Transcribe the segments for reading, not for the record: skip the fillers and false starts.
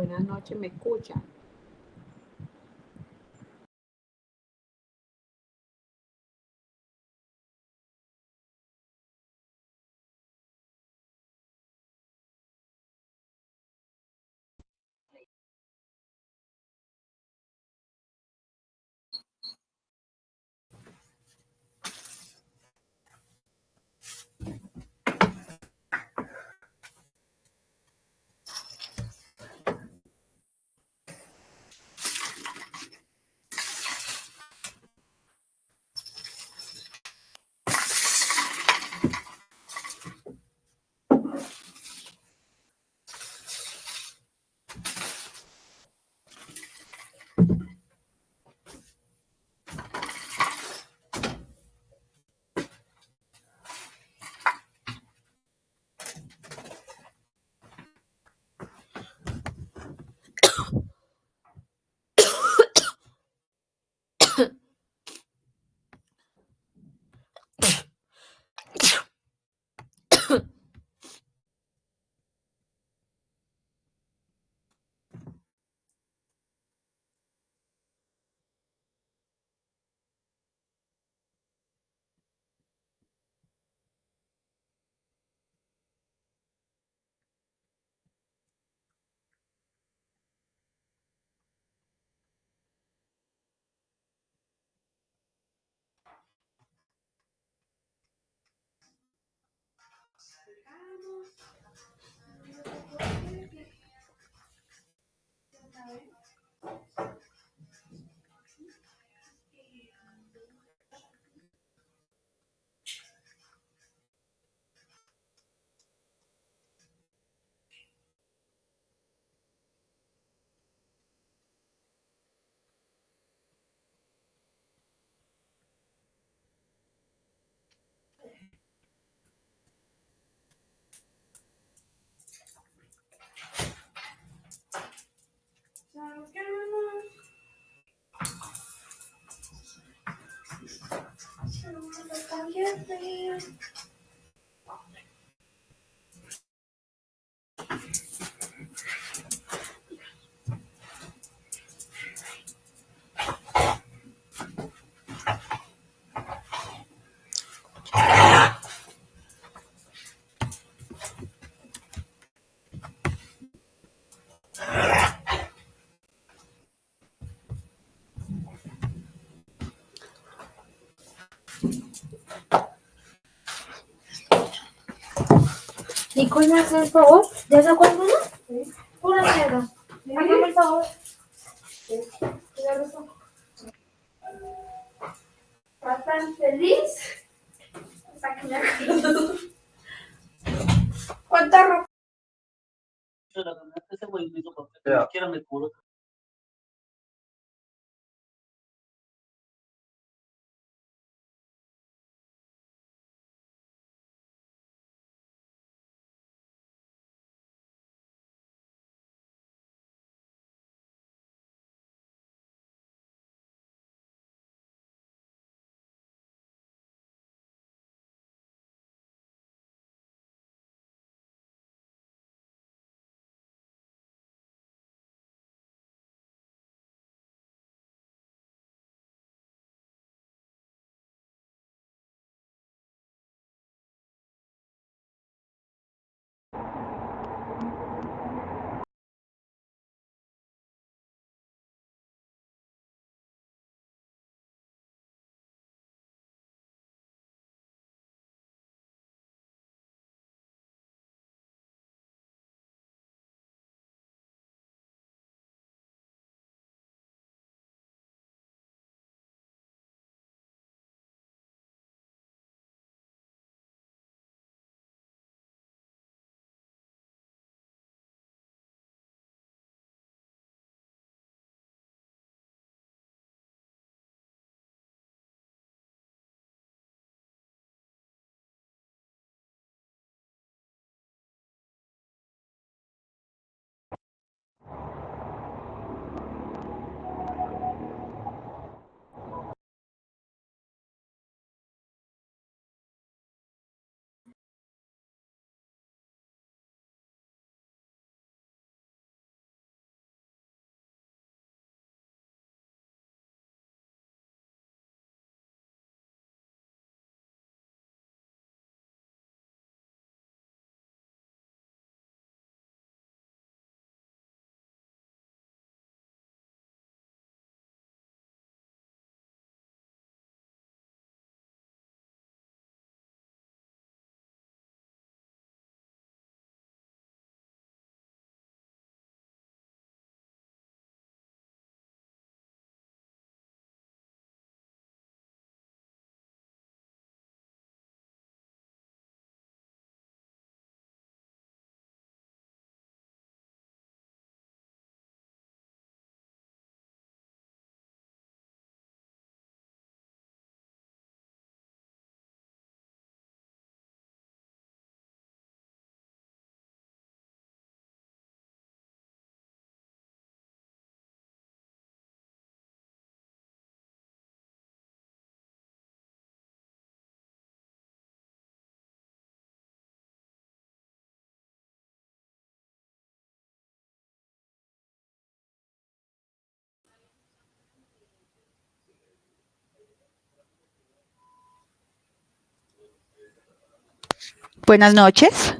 Buenas noches, ¿me escucha? Nicole, ¿me haces el favor? ¿Ya sacó alguna? Sí. Una mierda. Hágame el favor. Sí. ¿Estás tan feliz? Hasta que me acuerdo. ¿Cuánta ropa? Ese güey me hizo porque ni siquiera me curó. Buenas noches.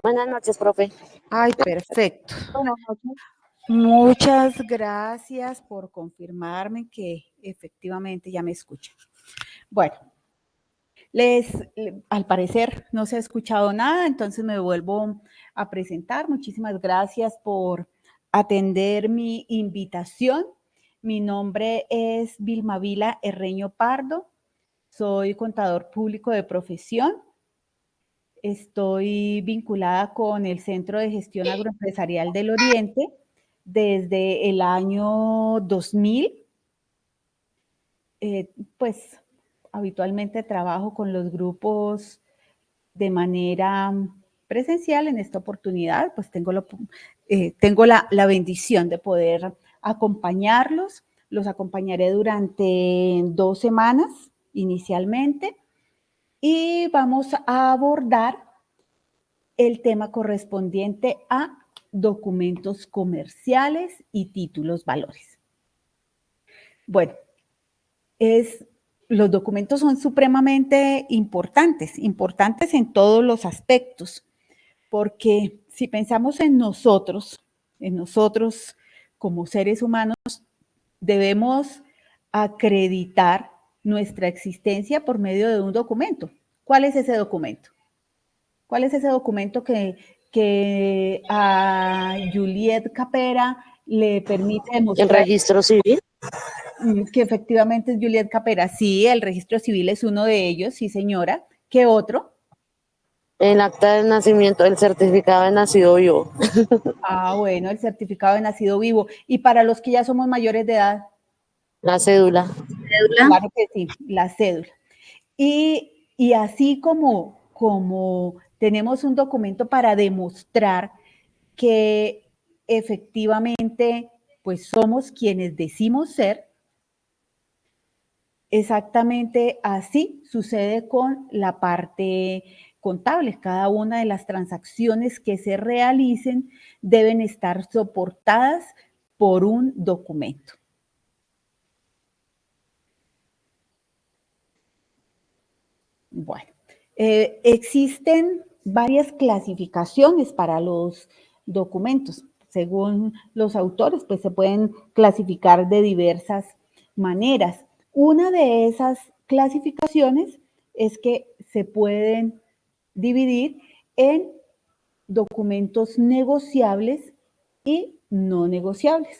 Buenas noches, profe. Ay, perfecto. Buenas noches. Muchas gracias por confirmarme que efectivamente ya me escuchan. Bueno, al parecer no se ha escuchado nada, entonces me vuelvo a presentar. Muchísimas gracias por atender mi invitación. Mi nombre es Vilma Vila Herreño Pardo. Soy contador público de profesión. Estoy vinculada con el Centro de Gestión Agroempresarial del Oriente desde el año 2000. Pues habitualmente trabajo con los grupos de manera presencial. En esta oportunidad, pues tengo la bendición de poder acompañarlos. Los acompañaré durante 2 semanas inicialmente y vamos a abordar el tema correspondiente a documentos comerciales y títulos valores. Bueno, los documentos son supremamente importantes en todos los aspectos, porque si pensamos en nosotros como seres humanos, debemos acreditar nuestra existencia por medio de un documento. ¿Cuál es ese documento? ¿Cuál es ese documento que a Juliet Capera le permite demostrar? ¿El registro civil? Que efectivamente es Juliet Capera. Sí, el registro civil es uno de ellos, sí señora. ¿Qué otro? El acta de nacimiento, el certificado de nacido vivo. Ah, bueno, el certificado de nacido vivo. ¿Y para los que ya somos mayores de edad? La cédula. Claro que sí, la cédula. Y así como tenemos un documento para demostrar que efectivamente pues somos quienes decimos ser, exactamente así sucede con la parte contable. Cada una de las transacciones que se realicen deben estar soportadas por un documento. Bueno, existen varias clasificaciones para los documentos. Según los autores, pues se pueden clasificar de diversas maneras. Una de esas clasificaciones es que se pueden dividir en documentos negociables y no negociables.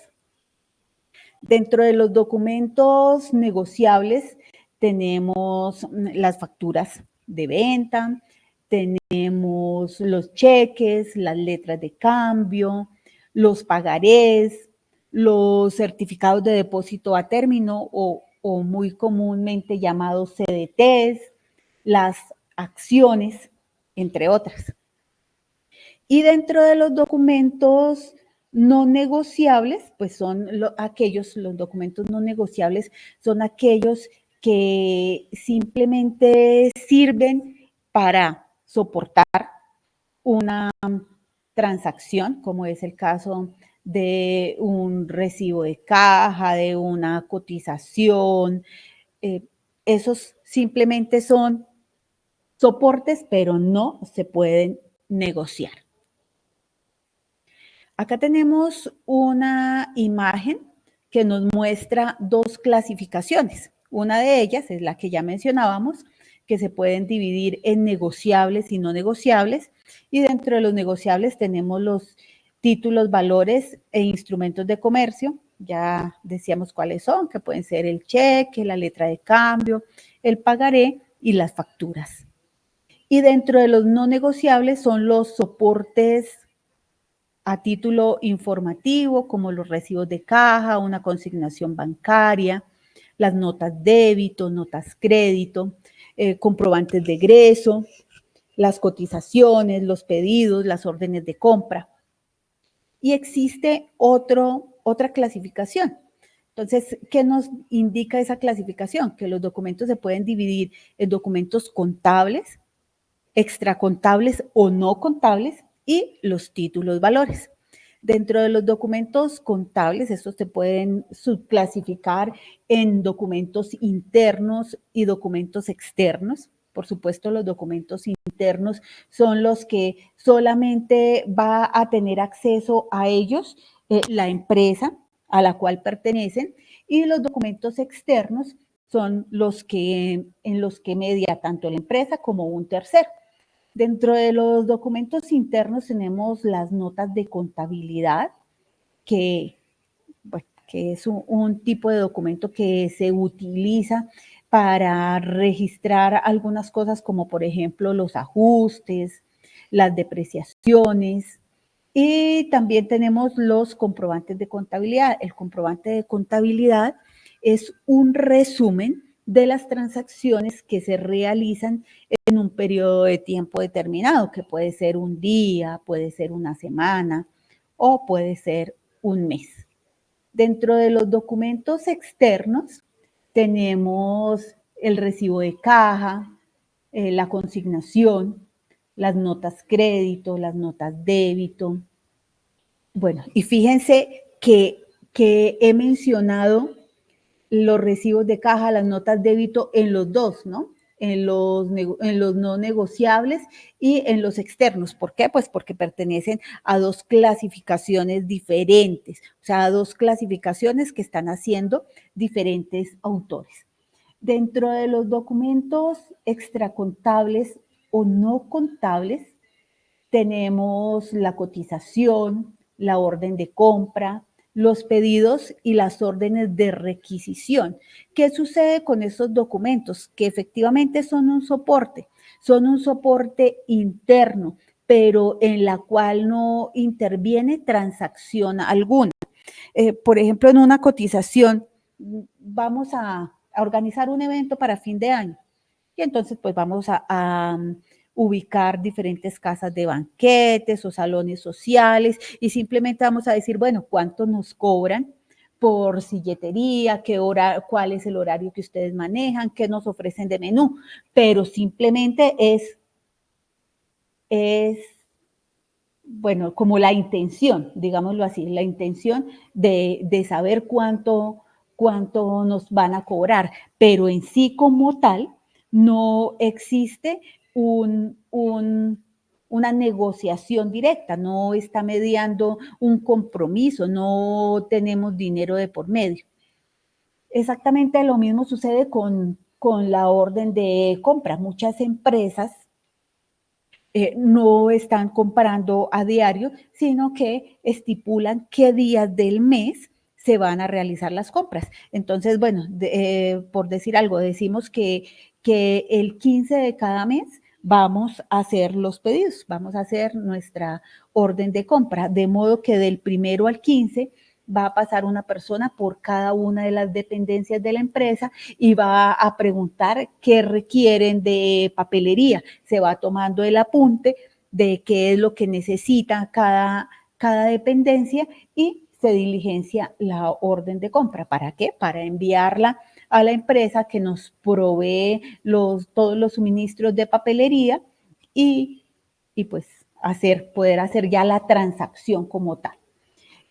Dentro de los documentos negociables tenemos las facturas de venta, tenemos los cheques, las letras de cambio, los pagarés, los certificados de depósito a término o muy comúnmente llamados CDTs, las acciones, entre otras. Y dentro de los documentos no negociables, pues son los documentos no negociables son aquellos que simplemente sirven para soportar una transacción, como es el caso de un recibo de caja, de una cotización. Esos simplemente son soportes, pero no se pueden negociar. Acá tenemos una imagen que nos muestra 2 clasificaciones. Una de ellas es la que ya mencionábamos, que se pueden dividir en negociables y no negociables. Y dentro de los negociables tenemos los títulos, valores e instrumentos de comercio. Ya decíamos cuáles son, que pueden ser el cheque, la letra de cambio, el pagaré y las facturas. Y dentro de los no negociables son los soportes a título informativo, como los recibos de caja, una consignación bancaria, las notas débito, notas crédito, comprobantes de egreso, las cotizaciones, los pedidos, las órdenes de compra. Y existe otra clasificación. Entonces, ¿qué nos indica esa clasificación? Que los documentos se pueden dividir en documentos contables, extracontables o no contables, y los títulos valores. Dentro de los documentos contables, estos se pueden subclasificar en documentos internos y documentos externos. Por supuesto, los documentos internos son los que solamente va a tener acceso a ellos la empresa a la cual pertenecen, y los documentos externos son los que en los que media tanto la empresa como un tercero. Dentro de los documentos internos tenemos las notas de contabilidad, que es un tipo de documento que se utiliza para registrar algunas cosas como por ejemplo los ajustes, las depreciaciones, y también tenemos los comprobantes de contabilidad. El comprobante de contabilidad es un resumen de las transacciones que se realizan en un periodo de tiempo determinado, que puede ser un día, puede ser una semana o puede ser un mes. Dentro de los documentos externos tenemos el recibo de caja, la consignación, las notas crédito, las notas débito. Bueno, y fíjense que he mencionado los recibos de caja, las notas débito en los dos, ¿no? En los no negociables y en los externos. ¿Por qué? Pues porque pertenecen a dos clasificaciones diferentes, o sea, a dos clasificaciones que están haciendo diferentes autores. Dentro de los documentos extracontables o no contables, tenemos la cotización, la orden de compra, los pedidos y las órdenes de requisición. ¿Qué sucede con estos documentos? Que efectivamente son un soporte interno, pero en la cual no interviene transacción alguna. Por ejemplo, en una cotización, vamos a organizar un evento para fin de año y entonces pues vamos a ubicar diferentes casas de banquetes o salones sociales y simplemente vamos a decir, bueno, ¿cuánto nos cobran por silletería? ¿Qué hora, cuál es el horario que ustedes manejan? ¿Qué nos ofrecen de menú? Pero simplemente es bueno, como la intención, digámoslo así, la intención de saber cuánto nos van a cobrar, pero en sí como tal no existe una negociación directa, no está mediando un compromiso, no tenemos dinero de por medio. Exactamente lo mismo sucede con la orden de compra. Muchas empresas no están comprando a diario, sino que estipulan qué días del mes se van a realizar las compras. Entonces, bueno, por decir algo, decimos que el 15 de cada mes vamos a hacer los pedidos, vamos a hacer nuestra orden de compra, de modo que del 1 al 15 va a pasar una persona por cada una de las dependencias de la empresa y va a preguntar qué requieren de papelería. Se va tomando el apunte de qué es lo que necesita cada dependencia y se diligencia la orden de compra. ¿Para qué? Para enviarla a la empresa que nos provee todos los suministros de papelería y pues poder hacer ya la transacción como tal.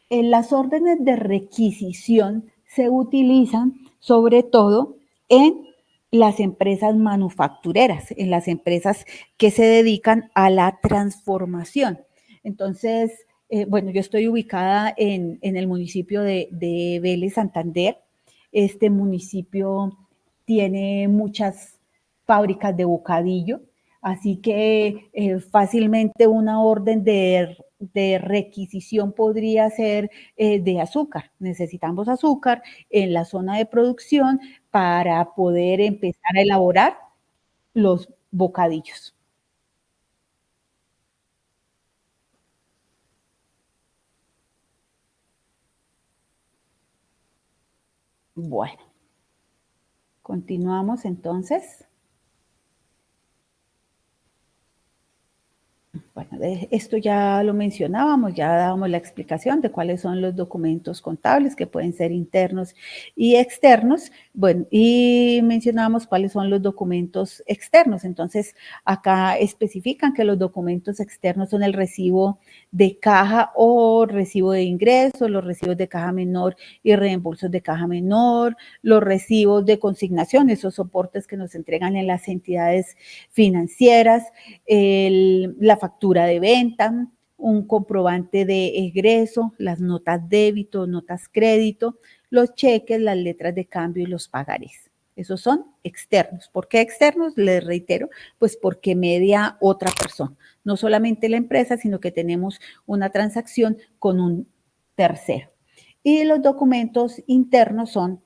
Las órdenes de requisición se utilizan sobre todo en las empresas manufactureras, en las empresas que se dedican a la transformación. Entonces, bueno, yo estoy ubicada en el municipio de Vélez, Santander. Este municipio tiene muchas fábricas de bocadillo, así que fácilmente una orden de requisición podría ser de azúcar. Necesitamos azúcar en la zona de producción para poder empezar a elaborar los bocadillos. Bueno, continuamos entonces. Bueno, esto ya lo mencionábamos, ya dábamos la explicación de cuáles son los documentos contables que pueden ser internos y externos. Bueno, y mencionábamos cuáles son los documentos externos. Entonces, acá especifican que los documentos externos son el recibo de caja o recibo de ingresos, los recibos de caja menor y reembolsos de caja menor, los recibos de consignación, esos soportes que nos entregan en las entidades financieras, la factura de venta, un comprobante de egreso, las notas débito, notas crédito, los cheques, las letras de cambio y los pagarés. Esos son externos. ¿Por qué externos? Les reitero, pues porque media otra persona. No solamente la empresa, sino que tenemos una transacción con un tercero. Y los documentos internos son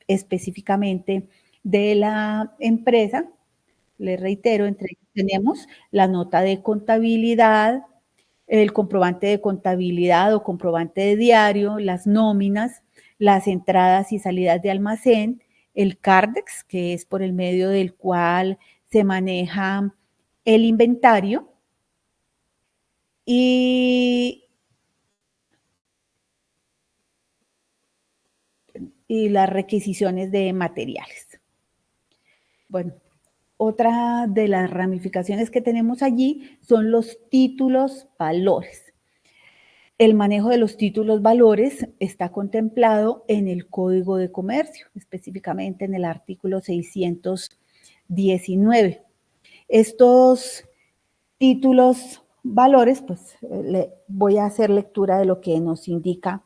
específicamente de la empresa. Les reitero, entre ellos tenemos la nota de contabilidad, el comprobante de contabilidad o comprobante de diario, las nóminas, las entradas y salidas de almacén, el CARDEX, que es por el medio del cual se maneja el inventario, y las requisiciones de materiales. Bueno, otra de las ramificaciones que tenemos allí son los títulos valores. El manejo de los títulos valores está contemplado en el Código de Comercio, específicamente en el artículo 619. Estos títulos valores, pues voy a hacer lectura de lo que nos indica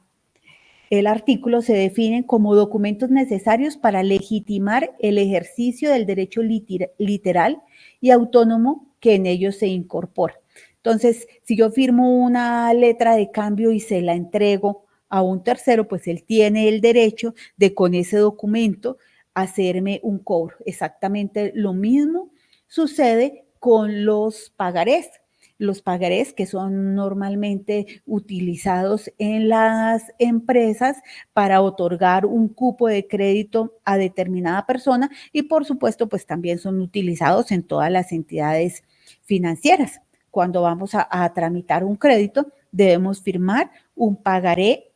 el artículo. Se definen como documentos necesarios para legitimar el ejercicio del derecho literal y autónomo que en ellos se incorpora. Entonces, si yo firmo una letra de cambio y se la entrego a un tercero, pues él tiene el derecho de con ese documento hacerme un cobro. Exactamente lo mismo sucede con los pagarés. Los pagarés que son normalmente utilizados en las empresas para otorgar un cupo de crédito a determinada persona y por supuesto pues también son utilizados en todas las entidades financieras. Cuando vamos a tramitar un crédito debemos firmar un pagaré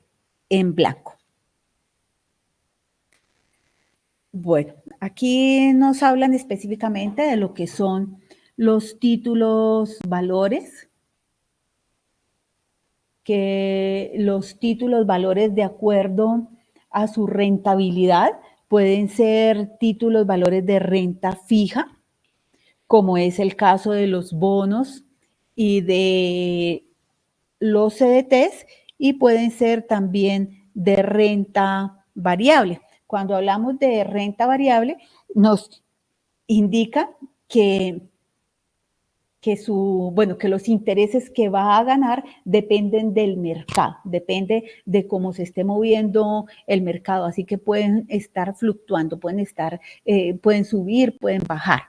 en blanco. Bueno, aquí nos hablan específicamente de lo que son los títulos valores, que los títulos valores de acuerdo a su rentabilidad pueden ser títulos valores de renta fija, como es el caso de los bonos y de los CDTs, y pueden ser también de renta variable. Cuando hablamos de renta variable, nos indica que los intereses que va a ganar dependen del mercado, depende de cómo se esté moviendo el mercado, así que pueden estar fluctuando, pueden subir, pueden bajar.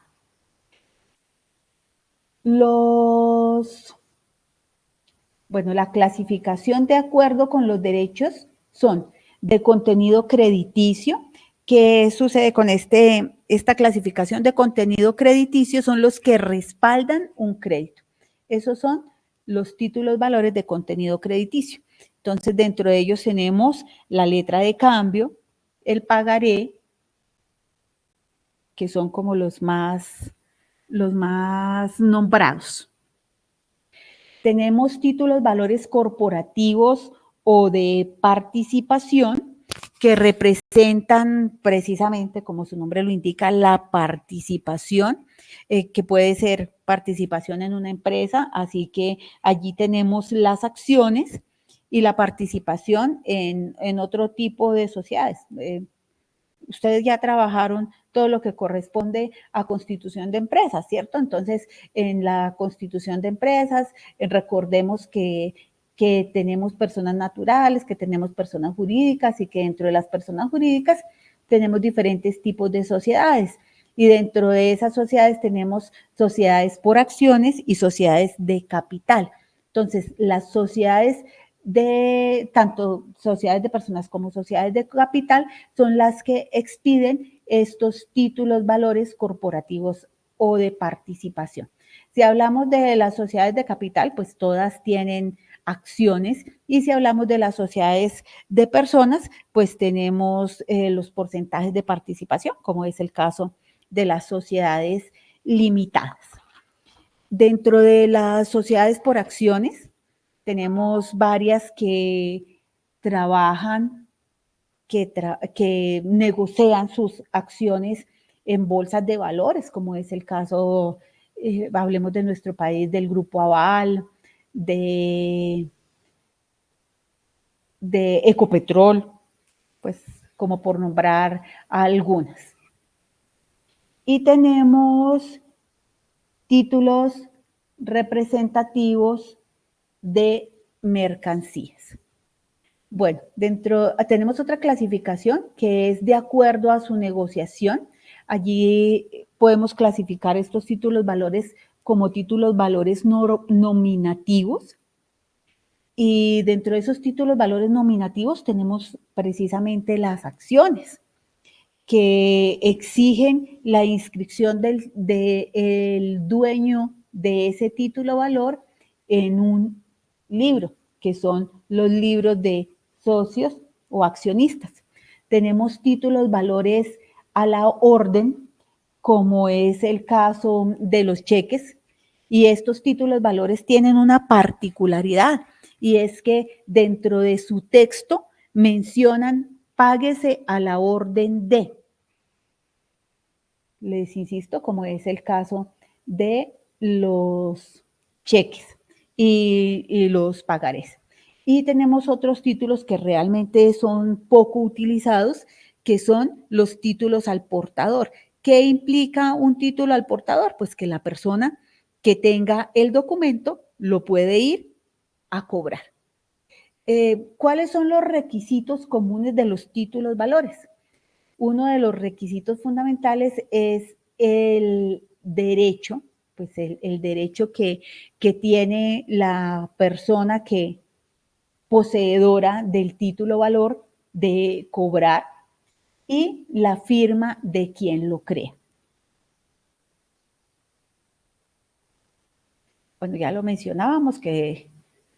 La clasificación de acuerdo con los derechos son de contenido crediticio. ¿Qué sucede con esta clasificación de contenido crediticio? Son los que respaldan un crédito. Esos son los títulos valores de contenido crediticio. Entonces, dentro de ellos tenemos la letra de cambio, el pagaré, que son como los más nombrados. Tenemos títulos valores corporativos o de participación que representan precisamente, como su nombre lo indica, la participación, que puede ser participación en una empresa, así que allí tenemos las acciones y la participación en otro tipo de sociedades. Ustedes ya trabajaron todo lo que corresponde a constitución de empresas, ¿cierto? Entonces, en la constitución de empresas, recordemos que tenemos personas naturales, que tenemos personas jurídicas y que dentro de las personas jurídicas tenemos diferentes tipos de sociedades. Y dentro de esas sociedades tenemos sociedades por acciones y sociedades de capital. Entonces, las sociedades tanto sociedades de personas como sociedades de capital son las que expiden estos títulos valores corporativos o de participación. Si hablamos de las sociedades de capital, pues todas tienen acciones, y si hablamos de las sociedades de personas, pues tenemos los porcentajes de participación, como es el caso de las sociedades limitadas. Dentro de las sociedades por acciones, tenemos varias que trabajan, que negocian sus acciones en bolsas de valores, como es el caso, hablemos de nuestro país, del Grupo Aval, de Ecopetrol, pues como por nombrar algunas. Y tenemos títulos representativos de mercancías. Bueno, tenemos otra clasificación que es de acuerdo a su negociación. Allí podemos clasificar estos títulos valores como títulos valores nominativos. Y dentro de esos títulos valores nominativos tenemos precisamente las acciones que exigen la inscripción del dueño de ese título valor en un libro, que son los libros de socios o accionistas. Tenemos títulos valores a la orden, como es el caso de los cheques, y estos títulos valores tienen una particularidad, y es que dentro de su texto mencionan páguese a la orden de. Les insisto, como es el caso de los cheques y los pagarés. Y tenemos otros títulos que realmente son poco utilizados, que son los títulos al portador. ¿Qué implica un título al portador? Pues que la persona que tenga el documento lo puede ir a cobrar. ¿Cuáles son los requisitos comunes de los títulos valores? Uno de los requisitos fundamentales es el derecho, pues el derecho que tiene la persona que poseedora del título valor de cobrar, y la firma de quien lo crea. Bueno, ya lo mencionábamos, que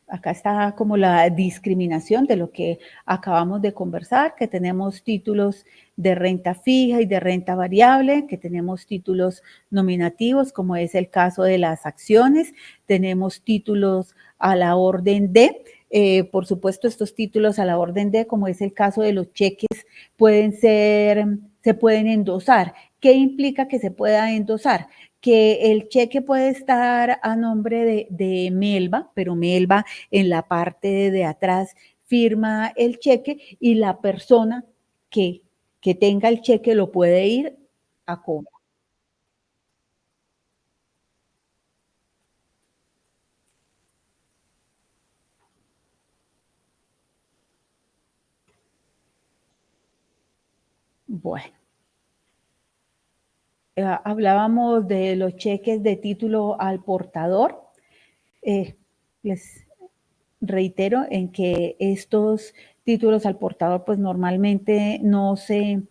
acá está como la discriminación de lo que acabamos de conversar, que tenemos títulos de renta fija y de renta variable, que tenemos títulos nominativos, como es el caso de las acciones, tenemos títulos a la orden de, por supuesto, estos títulos a la orden de, como es el caso de los cheques, se pueden endosar. ¿Qué implica que se pueda endosar? Que el cheque puede estar a nombre de Melba, pero Melba en la parte de atrás firma el cheque, y la persona que tenga el cheque lo puede ir a cobrar. Bueno, hablábamos de los cheques de título al portador. Les reitero en que estos títulos al portador pues normalmente no se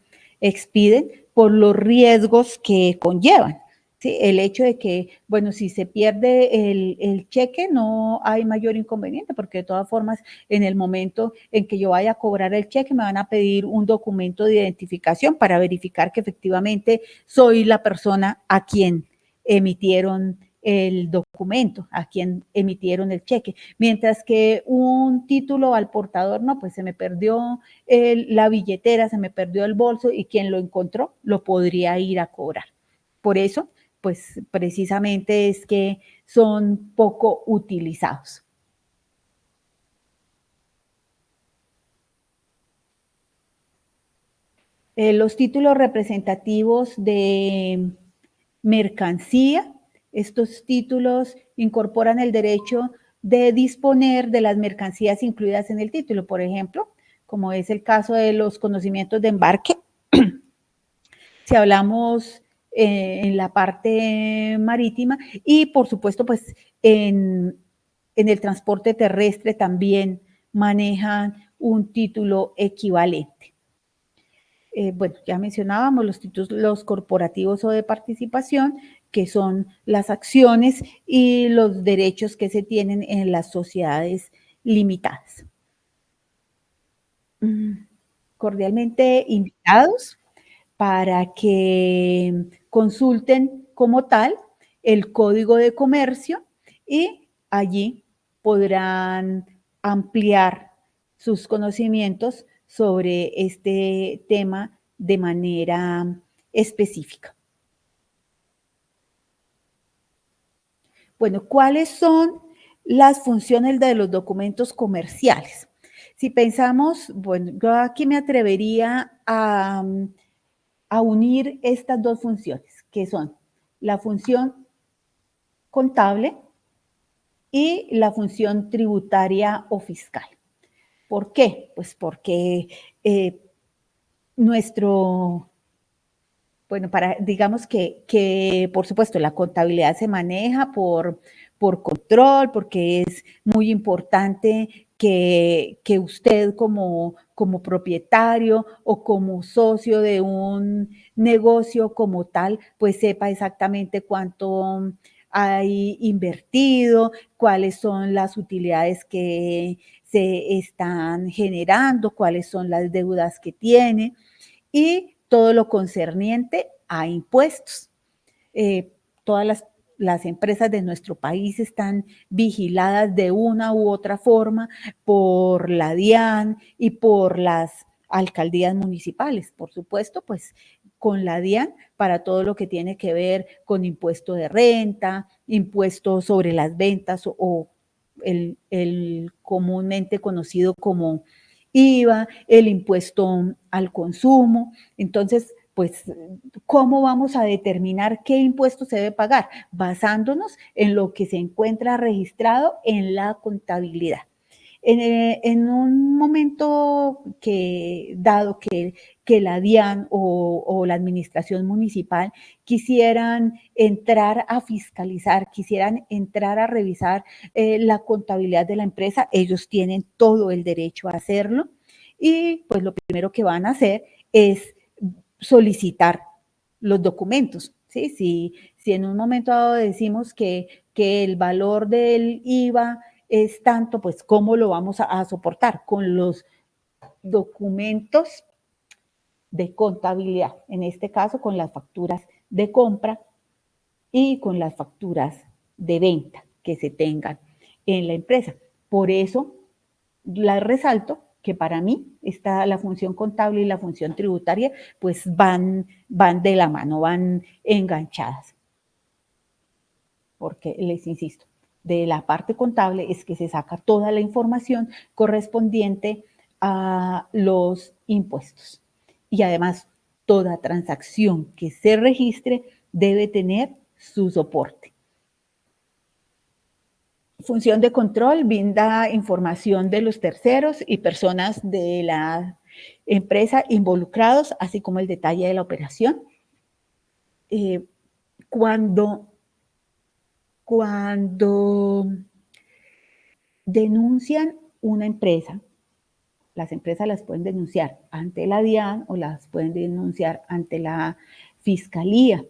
expiden por los riesgos que conllevan. ¿Sí? El hecho de que, bueno, si se pierde el cheque no hay mayor inconveniente, porque de todas formas en el momento en que yo vaya a cobrar el cheque me van a pedir un documento de identificación para verificar que efectivamente soy la persona a quien emitieron el documento, a quien emitieron el cheque, mientras que un título al portador, no, pues se me perdió la billetera, se me perdió el bolso, y quien lo encontró lo podría ir a cobrar. Por eso, pues precisamente es que son poco utilizados. Los títulos representativos de mercancía, estos títulos incorporan el derecho de disponer de las mercancías incluidas en el título, por ejemplo, como es el caso de los conocimientos de embarque. Si hablamos en la parte marítima, y por supuesto, pues en el transporte terrestre también manejan un título equivalente. Bueno, ya mencionábamos los títulos corporativos o de participación, qué son las acciones y los derechos que se tienen en las sociedades limitadas. Cordialmente invitados para que consulten como tal el Código de Comercio y allí podrán ampliar sus conocimientos sobre este tema de manera específica. Bueno, ¿cuáles son las funciones de los documentos comerciales? Si pensamos, bueno, yo aquí me atrevería a unir estas dos funciones, que son la función contable y la función tributaria o fiscal. ¿Por qué? Pues porque digamos que por supuesto la contabilidad se maneja por control, porque es muy importante que usted como propietario o como socio de un negocio como tal, pues sepa exactamente cuánto hay invertido, cuáles son las utilidades que se están generando, cuáles son las deudas que tiene y todo lo concerniente a impuestos. Todas las empresas de nuestro país están vigiladas de una u otra forma por la DIAN y por las alcaldías municipales. Por supuesto, pues con la DIAN para todo lo que tiene que ver con impuesto de renta, impuesto sobre las ventas o el comúnmente conocido como IVA, el impuesto al consumo. Entonces, pues, ¿cómo vamos a determinar qué impuesto se debe pagar? Basándonos en lo que se encuentra registrado en la contabilidad. En un momento dado que la DIAN o la administración municipal quisieran entrar a fiscalizar, quisieran entrar a revisar la contabilidad de la empresa, ellos tienen todo el derecho a hacerlo y pues lo primero que van a hacer es solicitar los documentos. ¿Sí? Si en un momento dado decimos que el valor del IVA es tanto, pues ¿cómo lo vamos a soportar? Con los documentos de contabilidad, en este caso con las facturas de compra y con las facturas de venta que se tengan en la empresa. Por eso la resalto que para mí está la función contable y la función tributaria, pues van de la mano, van enganchadas. Porque les insisto, de la parte contable es que se saca toda la información correspondiente a los impuestos. Y además, toda transacción que se registre debe tener su soporte. Función de control brinda información de los terceros y personas de la empresa involucrados, así como el detalle de la operación. Cuando denuncian una empresa, las empresas las pueden denunciar ante la DIAN o las pueden denunciar ante la fiscalía.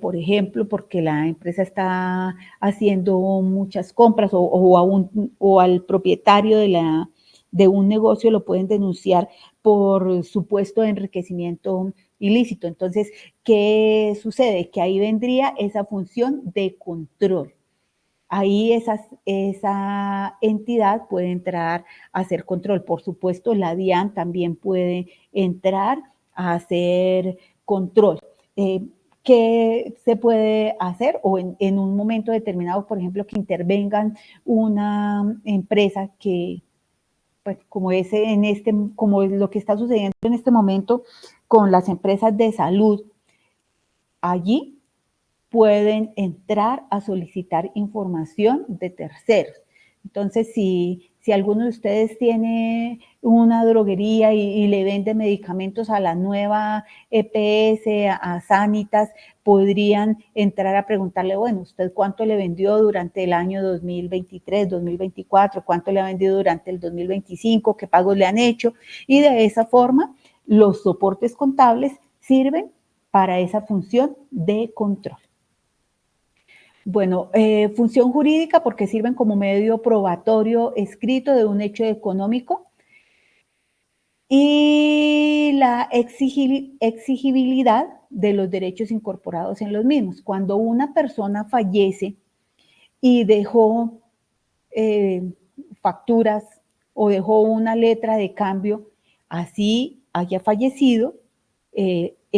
Por ejemplo, porque la empresa está haciendo muchas compras o al propietario de un negocio lo pueden denunciar por supuesto enriquecimiento ilícito. Entonces, ¿qué sucede? Que ahí vendría esa función de control. Ahí esa entidad puede entrar a hacer control. Por supuesto, la DIAN también puede entrar a hacer control. ¿Qué se puede hacer? O en un momento determinado, por ejemplo, que intervengan una empresa que, pues, como es lo que está sucediendo en este momento con las empresas de salud, allí pueden entrar a solicitar información de terceros. Entonces, si alguno de ustedes tiene una droguería y le vende medicamentos a la nueva EPS, a Sanitas, podrían entrar a preguntarle, bueno, ¿usted cuánto le vendió durante el año 2023, 2024? ¿Cuánto le ha vendido durante el 2025? ¿Qué pagos le han hecho? Y de esa forma, los soportes contables sirven para esa función de control. Bueno, función jurídica porque sirven como medio probatorio escrito de un hecho económico y la exigibilidad de los derechos incorporados en los mismos. Cuando una persona fallece y dejó facturas o dejó una letra de cambio, así haya fallecido,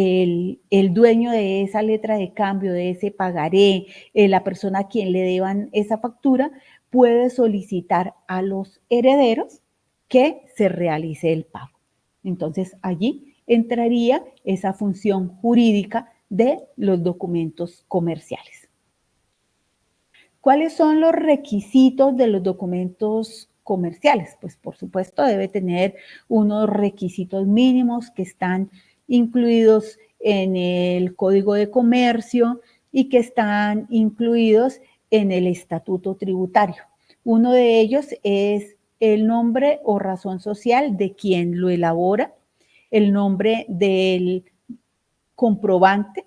el dueño de esa letra de cambio, de ese pagaré, la persona a quien le deban esa factura, puede solicitar a los herederos que se realice el pago. Entonces, allí entraría esa función jurídica de los documentos comerciales. ¿Cuáles son los requisitos de los documentos comerciales? Pues, por supuesto, debe tener unos requisitos mínimos que están incluidos en el Código de Comercio y que están incluidos en el Estatuto Tributario. Uno de ellos es el nombre o razón social de quien lo elabora, el nombre del comprobante,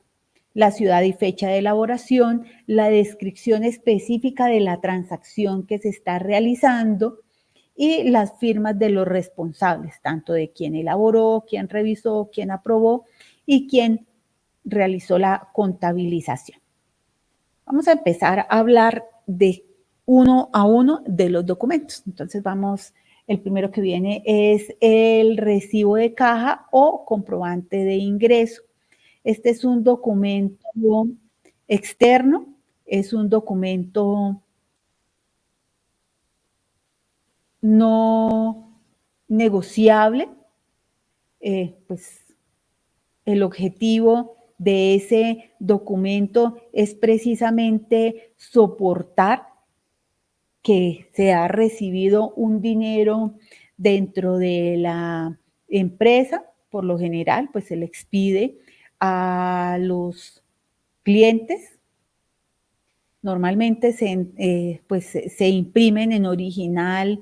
la ciudad y fecha de elaboración, la descripción específica de la transacción que se está realizando y las firmas de los responsables, tanto de quien elaboró, quien revisó, quien aprobó y quien realizó la contabilización. Vamos a empezar a hablar de uno a uno de los documentos. Entonces el primero que viene es el recibo de caja o comprobante de ingreso. Este es un documento externo, es un documento no negociable, pues el objetivo de ese documento es precisamente soportar que se ha recibido un dinero dentro de la empresa. Por lo general, pues se le expide a los clientes. Normalmente se imprimen en original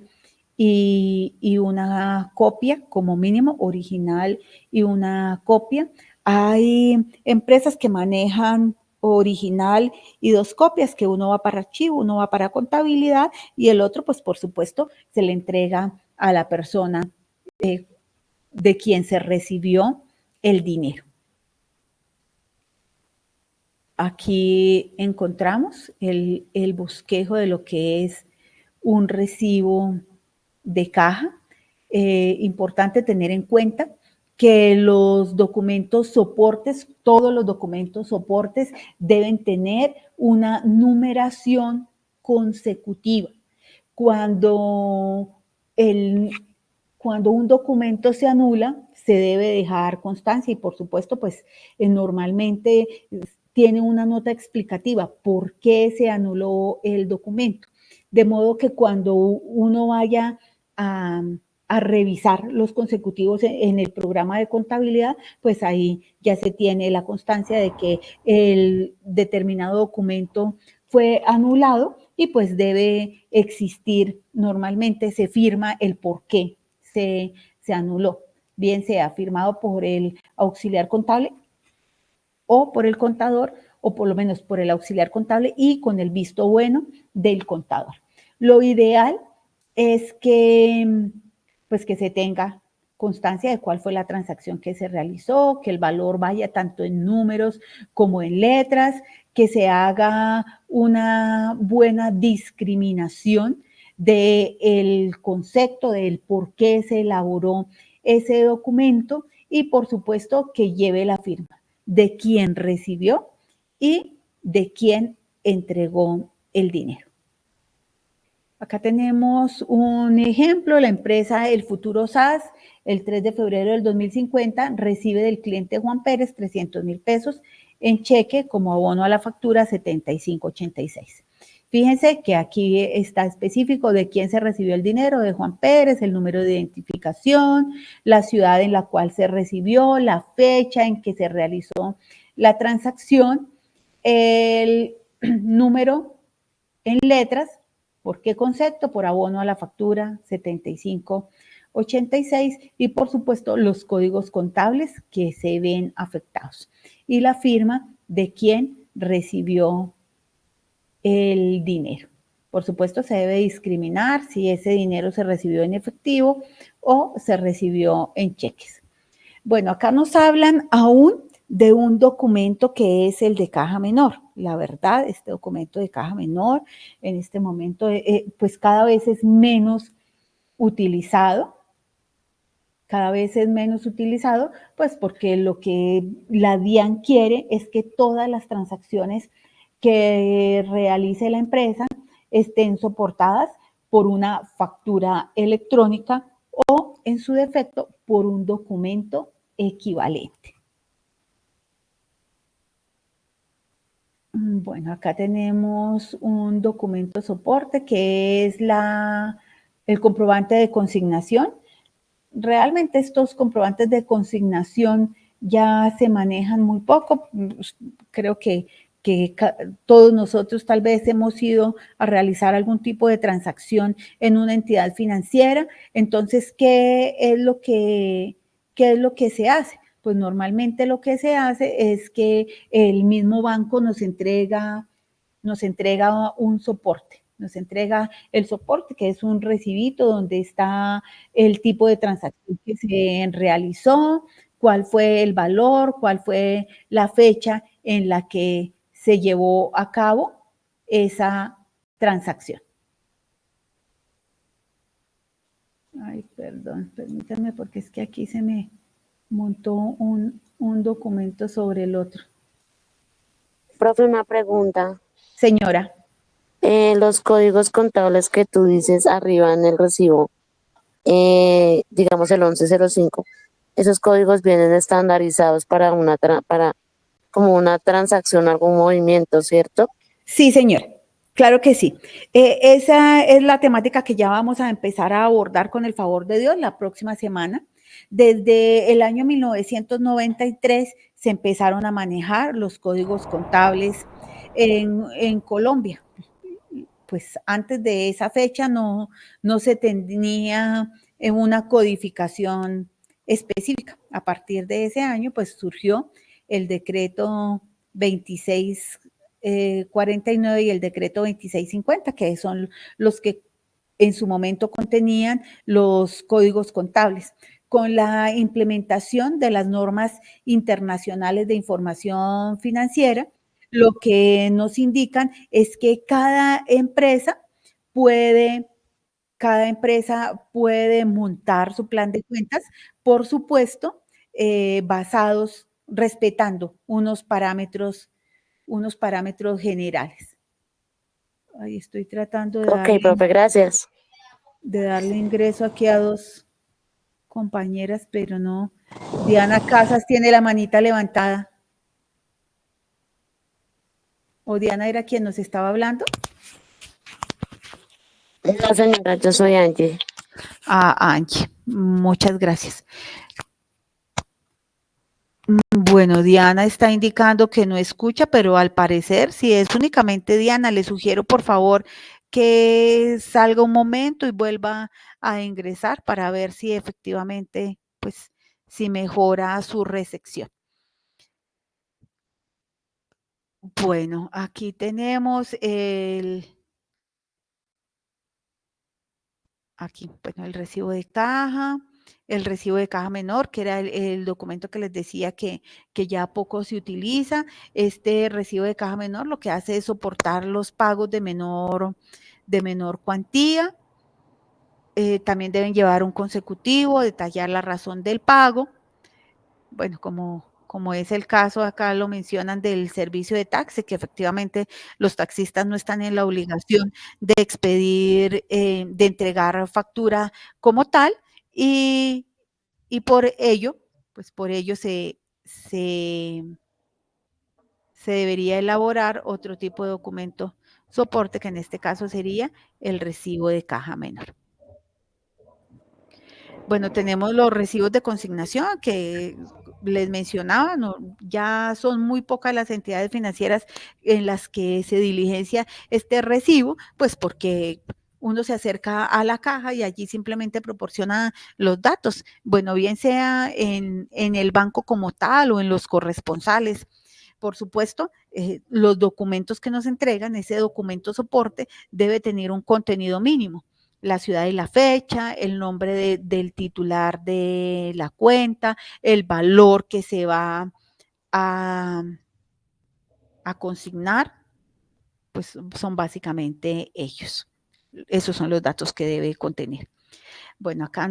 y una copia, como mínimo, original y una copia. Hay empresas que manejan original y 2 copias, que uno va para archivo, uno va para contabilidad y el otro, pues por supuesto, se le entrega a la persona de quien se recibió el dinero. Aquí encontramos el bosquejo de lo que es un recibo de caja. Importante tener en cuenta que los documentos soportes, todos los documentos soportes deben tener una numeración consecutiva. Cuando un documento se anula, se debe dejar constancia y por supuesto, pues normalmente tiene una nota explicativa por qué se anuló el documento. De modo que cuando uno vaya a revisar los consecutivos en el programa de contabilidad, pues ahí ya se tiene la constancia de que el determinado documento fue anulado y pues debe existir, normalmente se firma el por qué se anuló, bien sea firmado por el auxiliar contable o por el contador, o por lo menos por el auxiliar contable y con el visto bueno del contador. Lo ideal es que se tenga constancia de cuál fue la transacción que se realizó, que el valor vaya tanto en números como en letras, que se haga una buena discriminación del concepto, del por qué se elaboró ese documento y por supuesto que lleve la firma de quien recibió y de quien entregó el dinero. Acá tenemos un ejemplo, la empresa El Futuro SAS, el 3 de febrero del 2050, recibe del cliente Juan Pérez 300,000 pesos en cheque como abono a la factura 7586. Fíjense que aquí está específico de quién se recibió el dinero, de Juan Pérez, el número de identificación, la ciudad en la cual se recibió, la fecha en que se realizó la transacción, el número en letras, ¿por qué concepto? Por abono a la factura 7586 y por supuesto los códigos contables que se ven afectados y la firma de quien recibió el dinero. Por supuesto, se debe discriminar si ese dinero se recibió en efectivo o se recibió en cheques. Bueno, acá nos hablan aún de un documento que es el de caja menor. La verdad, este documento de caja menor en este momento, pues cada vez es menos utilizado. Cada vez es menos utilizado, pues porque lo que la DIAN quiere es que todas las transacciones que realice la empresa estén soportadas por una factura electrónica o, en su defecto, por un documento equivalente. Bueno, acá tenemos un documento soporte que es el comprobante de consignación. Realmente estos comprobantes de consignación ya se manejan muy poco. Creo que todos nosotros tal vez hemos ido a realizar algún tipo de transacción en una entidad financiera. Entonces, ¿qué es lo que se hace? Pues normalmente lo que se hace es que el mismo banco nos entrega un soporte. Nos entrega el soporte, que es un recibito donde está el tipo de transacción que se realizó, cuál fue el valor, cuál fue la fecha en la que se llevó a cabo esa transacción. Ay, perdón, permítanme porque es que aquí se me montó un documento sobre el otro. Profe, una pregunta. Señora. Los códigos contables que tú dices arriba en el recibo, digamos el 1105, esos códigos vienen estandarizados para como una transacción, algún movimiento, ¿cierto? Sí, señor. Claro que sí. Esa es la temática que ya vamos a empezar a abordar con el favor de Dios la próxima semana. Desde el año 1993 se empezaron a manejar los códigos contables en Colombia. Pues antes de esa fecha no se tenía una codificación específica. A partir de ese año, pues surgió el decreto 2649 y el decreto 2650, que son los que en su momento contenían los códigos contables. Con la implementación de las normas internacionales de información financiera, lo que nos indican es que cada empresa puede montar su plan de cuentas, por supuesto, respetando unos parámetros generales. Ahí estoy tratando Ok, profe, gracias. de darle ingreso aquí a dos compañeras, pero no. Diana Casas tiene la manita levantada. ¿O Diana era quien nos estaba hablando? No, señora, yo soy Angie. Ah, Angie, muchas gracias. Bueno, Diana está indicando que no escucha, pero al parecer, si es únicamente Diana, le sugiero por favor que salga un momento y vuelva a ingresar para ver si efectivamente, pues, si mejora su recepción. Bueno, aquí tenemos el recibo de caja, el recibo de caja menor, que era el documento que les decía que ya poco se utiliza. Este recibo de caja menor lo que hace es soportar los pagos de menor cuantía. También deben llevar un consecutivo, detallar la razón del pago. Bueno, como es el caso, acá lo mencionan del servicio de taxi, que efectivamente los taxistas no están en la obligación de expedir, de entregar factura como tal, y por ello, pues por ello se debería elaborar otro tipo de documento soporte, que en este caso sería el recibo de caja menor. Bueno, tenemos los recibos de consignación que les mencionaba, ya son muy pocas las entidades financieras en las que se diligencia este recibo, pues porque uno se acerca a la caja y allí simplemente proporciona los datos, bueno, bien sea en el banco como tal o en los corresponsales, Por supuesto, los documentos que nos entregan, ese documento soporte debe tener un contenido mínimo. La ciudad y la fecha, el nombre del titular de la cuenta, el valor que se va a consignar, pues son básicamente ellos. Esos son los datos que debe contener. Bueno, acá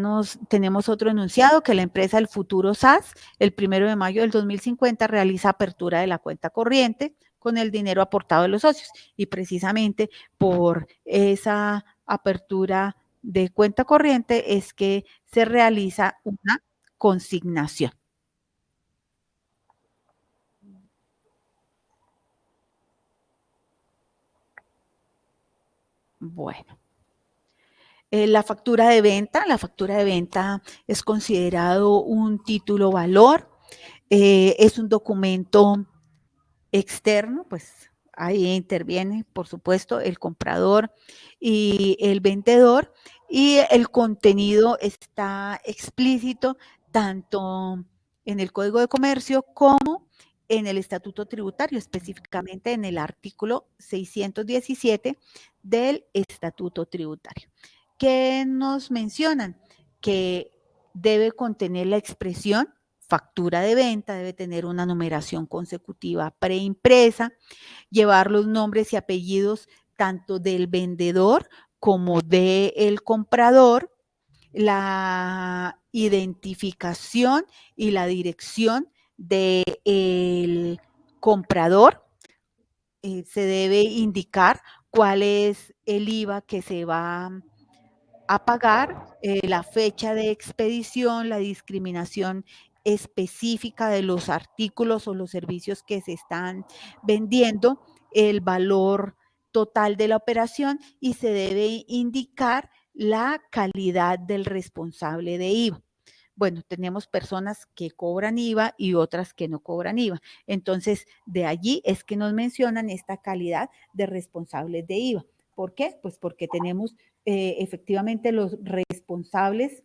tenemos otro enunciado que la empresa El Futuro SAS, el 1 de mayo del 2050, realiza apertura de la cuenta corriente con el dinero aportado de los socios. Y precisamente por esa apertura de cuenta corriente es que se realiza una consignación. Bueno. La factura de venta es considerado un título valor, es un documento externo, pues ahí interviene, por supuesto, el comprador y el vendedor, y el contenido está explícito tanto en el Código de Comercio como en el Estatuto Tributario, específicamente en el artículo 617 del Estatuto Tributario. ¿Qué nos mencionan? Que debe contener la expresión factura de venta, debe tener una numeración consecutiva preimpresa, llevar los nombres y apellidos tanto del vendedor como del comprador, la identificación y la dirección del comprador. Se debe indicar cuál es el IVA que se va a pagar, la fecha de expedición, la discriminación específica de los artículos o los servicios que se están vendiendo, el valor total de la operación y se debe indicar la calidad del responsable de IVA. Bueno, tenemos personas que cobran IVA y otras que no cobran IVA. Entonces, de allí es que nos mencionan esta calidad de responsables de IVA. ¿Por qué? Pues porque tenemos efectivamente los responsables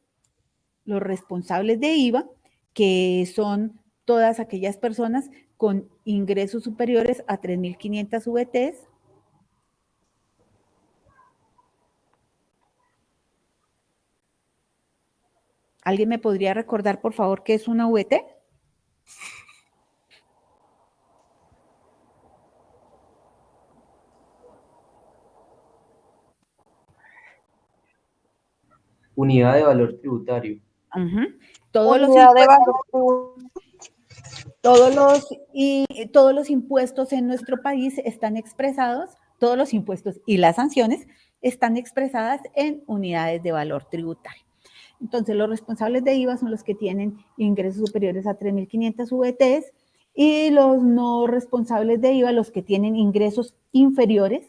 de IVA, que son todas aquellas personas con ingresos superiores a 3.500 VTs. ¿Alguien me podría recordar, por favor, qué es una VT? Unidad de valor tributario. Todos los impuestos en nuestro país están expresados, todos los impuestos y las sanciones están expresadas en unidades de valor tributario. Entonces, los responsables de IVA son los que tienen ingresos superiores a 3.500 VTs y los no responsables de IVA, los que tienen ingresos inferiores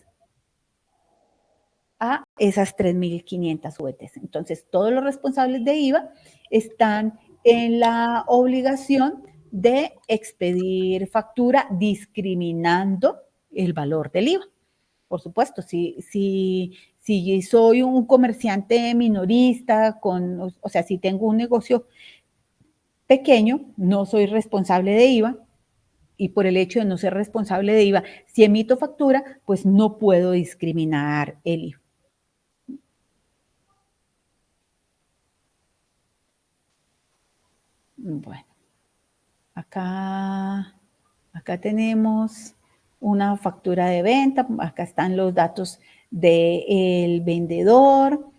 a esas 3.500 VTs. Entonces, todos los responsables de IVA están en la obligación de expedir factura discriminando el valor del IVA. Por supuesto, si soy un comerciante minorista, o sea, si tengo un negocio pequeño, no soy responsable de IVA, y por el hecho de no ser responsable de IVA, si emito factura, pues no puedo discriminar el IVA. Bueno, acá tenemos una factura de venta, acá están los datos del vendedor,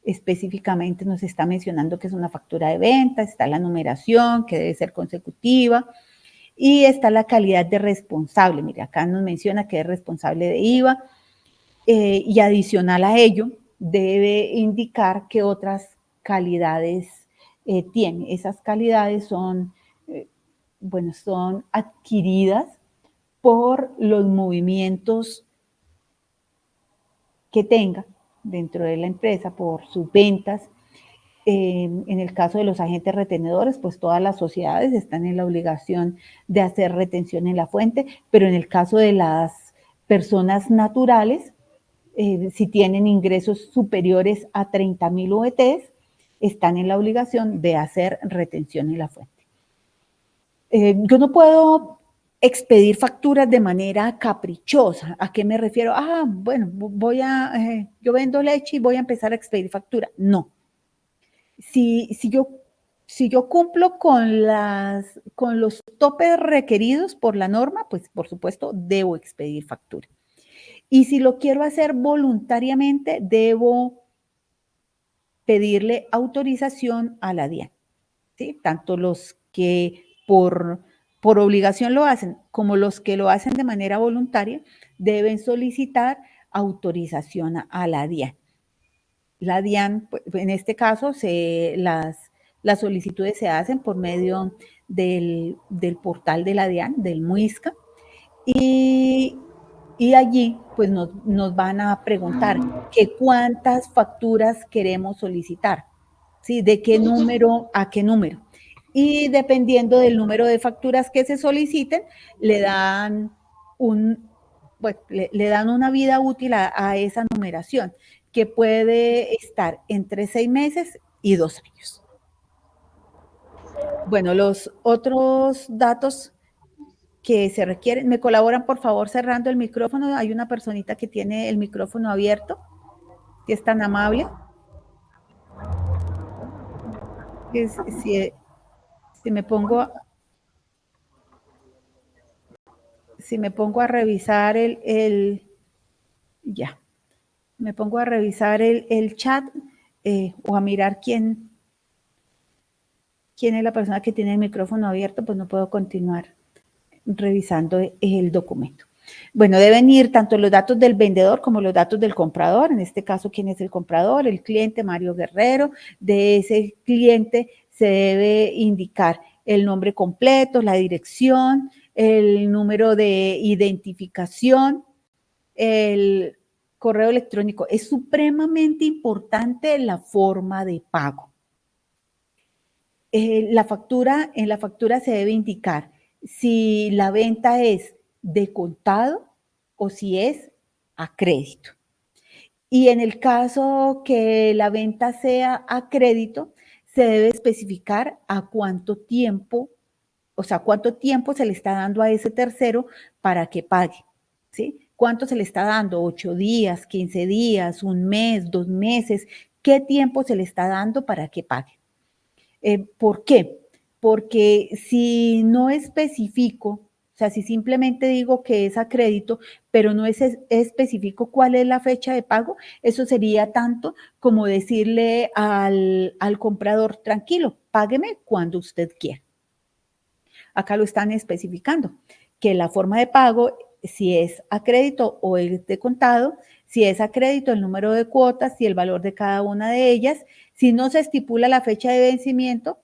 específicamente nos está mencionando que es una factura de venta, está la numeración que debe ser consecutiva y está la calidad de responsable. Mire, acá nos menciona que es responsable de IVA y adicional a ello debe indicar qué otras calidades tiene. Esas calidades son adquiridas por los movimientos que tenga dentro de la empresa, por sus ventas. En el caso de los agentes retenedores, pues todas las sociedades están en la obligación de hacer retención en la fuente, pero en el caso de las personas naturales, si tienen ingresos superiores a 30.000 VTs, están en la obligación de hacer retención en la fuente. Yo no puedo expedir facturas de manera caprichosa. ¿A qué me refiero? Bueno, yo vendo leche y voy a empezar a expedir factura. No. Si yo cumplo con los topes requeridos por la norma, pues por supuesto debo expedir factura. Y si lo quiero hacer voluntariamente, debo pedirle autorización a la DIAN, ¿sí? Tanto los que por obligación lo hacen como los que lo hacen de manera voluntaria deben solicitar autorización a la DIAN. La DIAN, en este caso, las solicitudes se hacen por medio del portal de la DIAN, del MUISCA, y allí pues nos van a preguntar que cuántas facturas queremos solicitar, ¿sí? ¿De qué número a qué número? Y dependiendo del número de facturas que se soliciten, le dan le dan una vida útil a esa numeración, que puede estar entre 6 meses y 2 años. Bueno, los otros datos que se requieren, ¿me colaboran por favor cerrando el micrófono? Hay una personita que tiene el micrófono abierto, si es tan amable. Si me pongo a revisar me pongo a revisar el chat o a mirar quién es la persona que tiene el micrófono abierto, pues no puedo continuar revisando el documento. Bueno, deben ir tanto los datos del vendedor como los datos del comprador. En este caso, ¿quién es el comprador? El cliente Mario Guerrero. De ese cliente se debe indicar el nombre completo, la dirección, el número de identificación, el correo electrónico. Es supremamente importante la forma de pago. En la factura se debe indicar si la venta es de contado o si es a crédito. Y en el caso que la venta sea a crédito, se debe especificar a cuánto tiempo se le está dando a ese tercero para que pague, ¿sí? ¿Cuánto se le está dando? 8 días, 15 días, 1 mes, 2 meses. ¿Qué tiempo se le está dando para que pague? ¿Por qué? Porque si no especifico, o sea, si simplemente digo que es a crédito, pero no especifico cuál es la fecha de pago, eso sería tanto como decirle al comprador, tranquilo, págueme cuando usted quiera. Acá lo están especificando, que la forma de pago, si es a crédito o es de contado, si es a crédito, el número de cuotas y el valor de cada una de ellas. Si no se estipula la fecha de vencimiento,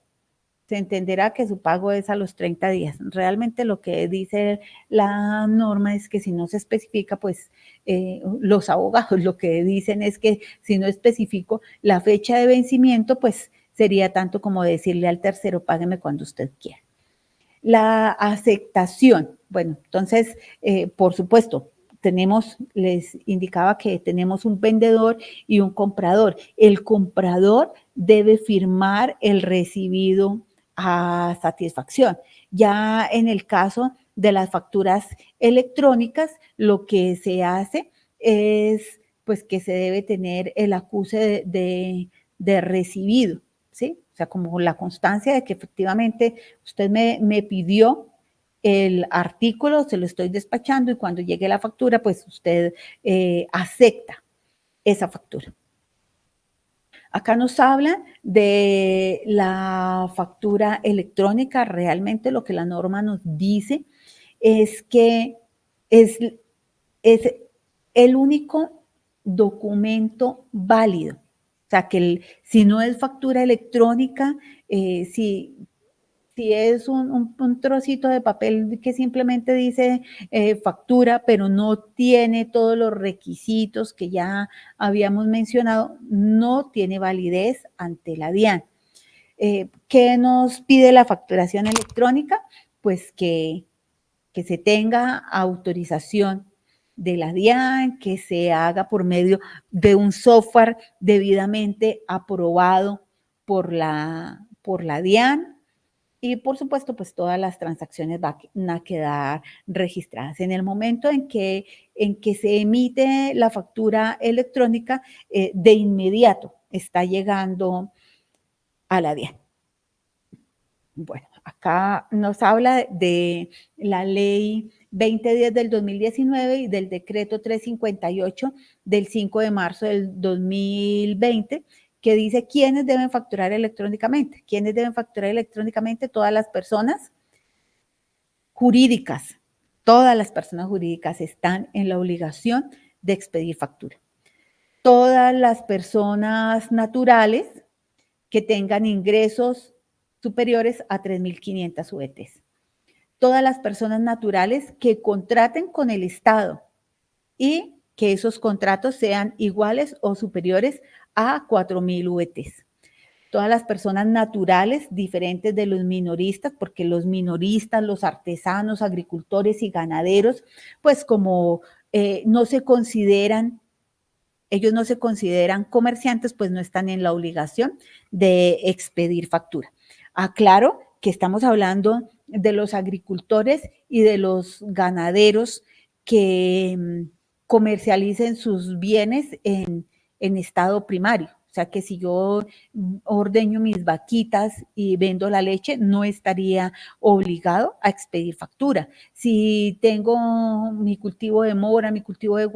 se entenderá que su pago es a los 30 días. Realmente lo que dice la norma es que si no se especifica, pues los abogados lo que dicen es que si no especifico la fecha de vencimiento, pues sería tanto como decirle al tercero, págueme cuando usted quiera. La aceptación. Bueno, entonces, por supuesto, les indicaba que tenemos un vendedor y un comprador. El comprador debe firmar el recibido a satisfacción. Ya en el caso de las facturas electrónicas, lo que se hace es pues que se debe tener el acuse de recibido, ¿sí? O sea, como la constancia de que efectivamente usted me pidió el artículo, se lo estoy despachando y cuando llegue la factura, pues usted acepta esa factura. Acá nos habla de la factura electrónica. Realmente lo que la norma nos dice es que es el único documento válido. O sea, que si no es factura electrónica, si es un trocito de papel que simplemente dice factura, pero no tiene todos los requisitos que ya habíamos mencionado, no tiene validez ante la DIAN. ¿Qué nos pide la facturación electrónica? Pues que se tenga autorización de la DIAN, que se haga por medio de un software debidamente aprobado por la DIAN, Y por supuesto, pues todas las transacciones van a quedar registradas. En el momento en que se emite la factura electrónica, de inmediato está llegando a la DIAN. Bueno, acá nos habla de la ley 2010 del 2019 y del decreto 358 del 5 de marzo del 2020, que dice quiénes deben facturar electrónicamente. ¿Quiénes deben facturar electrónicamente? Todas las personas jurídicas. Todas las personas jurídicas están en la obligación de expedir factura. Todas las personas naturales que tengan ingresos superiores a 3.500 UETs. Todas las personas naturales que contraten con el Estado y que esos contratos sean iguales o superiores a 4.000 UETs. Todas las personas naturales diferentes de los minoristas, porque los minoristas, los artesanos, agricultores y ganaderos, pues como no se consideran, ellos no se consideran comerciantes, pues no están en la obligación de expedir factura. Aclaro que estamos hablando de los agricultores y de los ganaderos que comercialicen sus bienes en estado primario. O sea que si yo ordeño mis vaquitas y vendo la leche, no estaría obligado a expedir factura. Si tengo mi cultivo de mora, mi cultivo de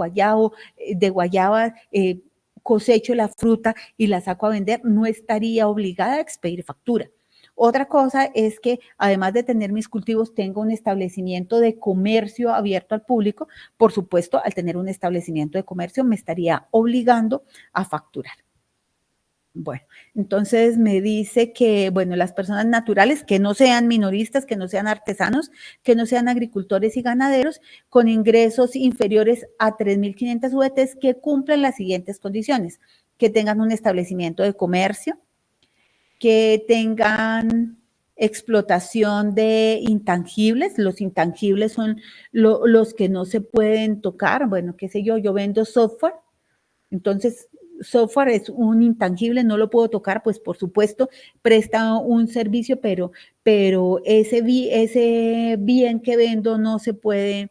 guayaba, cosecho la fruta y la saco a vender, no estaría obligada a expedir factura. Otra cosa es que además de tener mis cultivos, tengo un establecimiento de comercio abierto al público. Por supuesto, al tener un establecimiento de comercio me estaría obligando a facturar. Bueno, entonces me dice que, bueno, las personas naturales que no sean minoristas, que no sean artesanos, que no sean agricultores y ganaderos, con ingresos inferiores a 3.500 UETs, que cumplan las siguientes condiciones: que tengan un establecimiento de comercio, que tengan explotación de intangibles. Los intangibles son los que no se pueden tocar. Bueno, qué sé yo vendo software, entonces software es un intangible, no lo puedo tocar, pues por supuesto presta un servicio, pero ese bien que vendo no se puede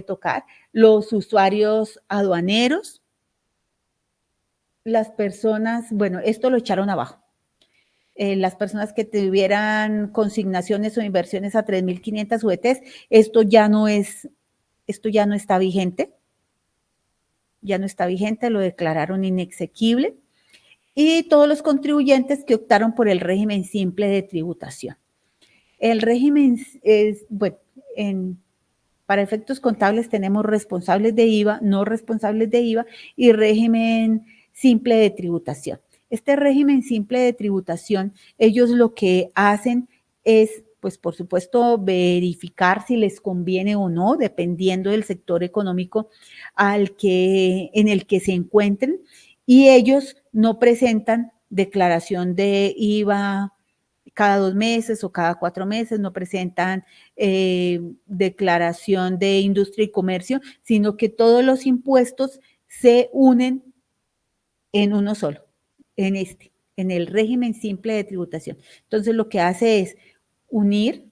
tocar. Los usuarios aduaneros, las personas, bueno, esto lo echaron abajo. Las personas que tuvieran consignaciones o inversiones a 3.500 UETs, esto ya no está vigente. Ya no está vigente, lo declararon inexequible. Y todos los contribuyentes que optaron por el régimen simple de tributación. El régimen es, bueno, para efectos contables tenemos responsables de IVA, no responsables de IVA y régimen simple de tributación. Este régimen simple de tributación, ellos lo que hacen es, pues por supuesto, verificar si les conviene o no, dependiendo del sector económico en el que se encuentren, y ellos no presentan declaración de IVA cada 2 meses o cada 4 meses, no presentan declaración de industria y comercio, sino que todos los impuestos se unen en uno solo, en el régimen simple de tributación. Entonces, lo que hace es unir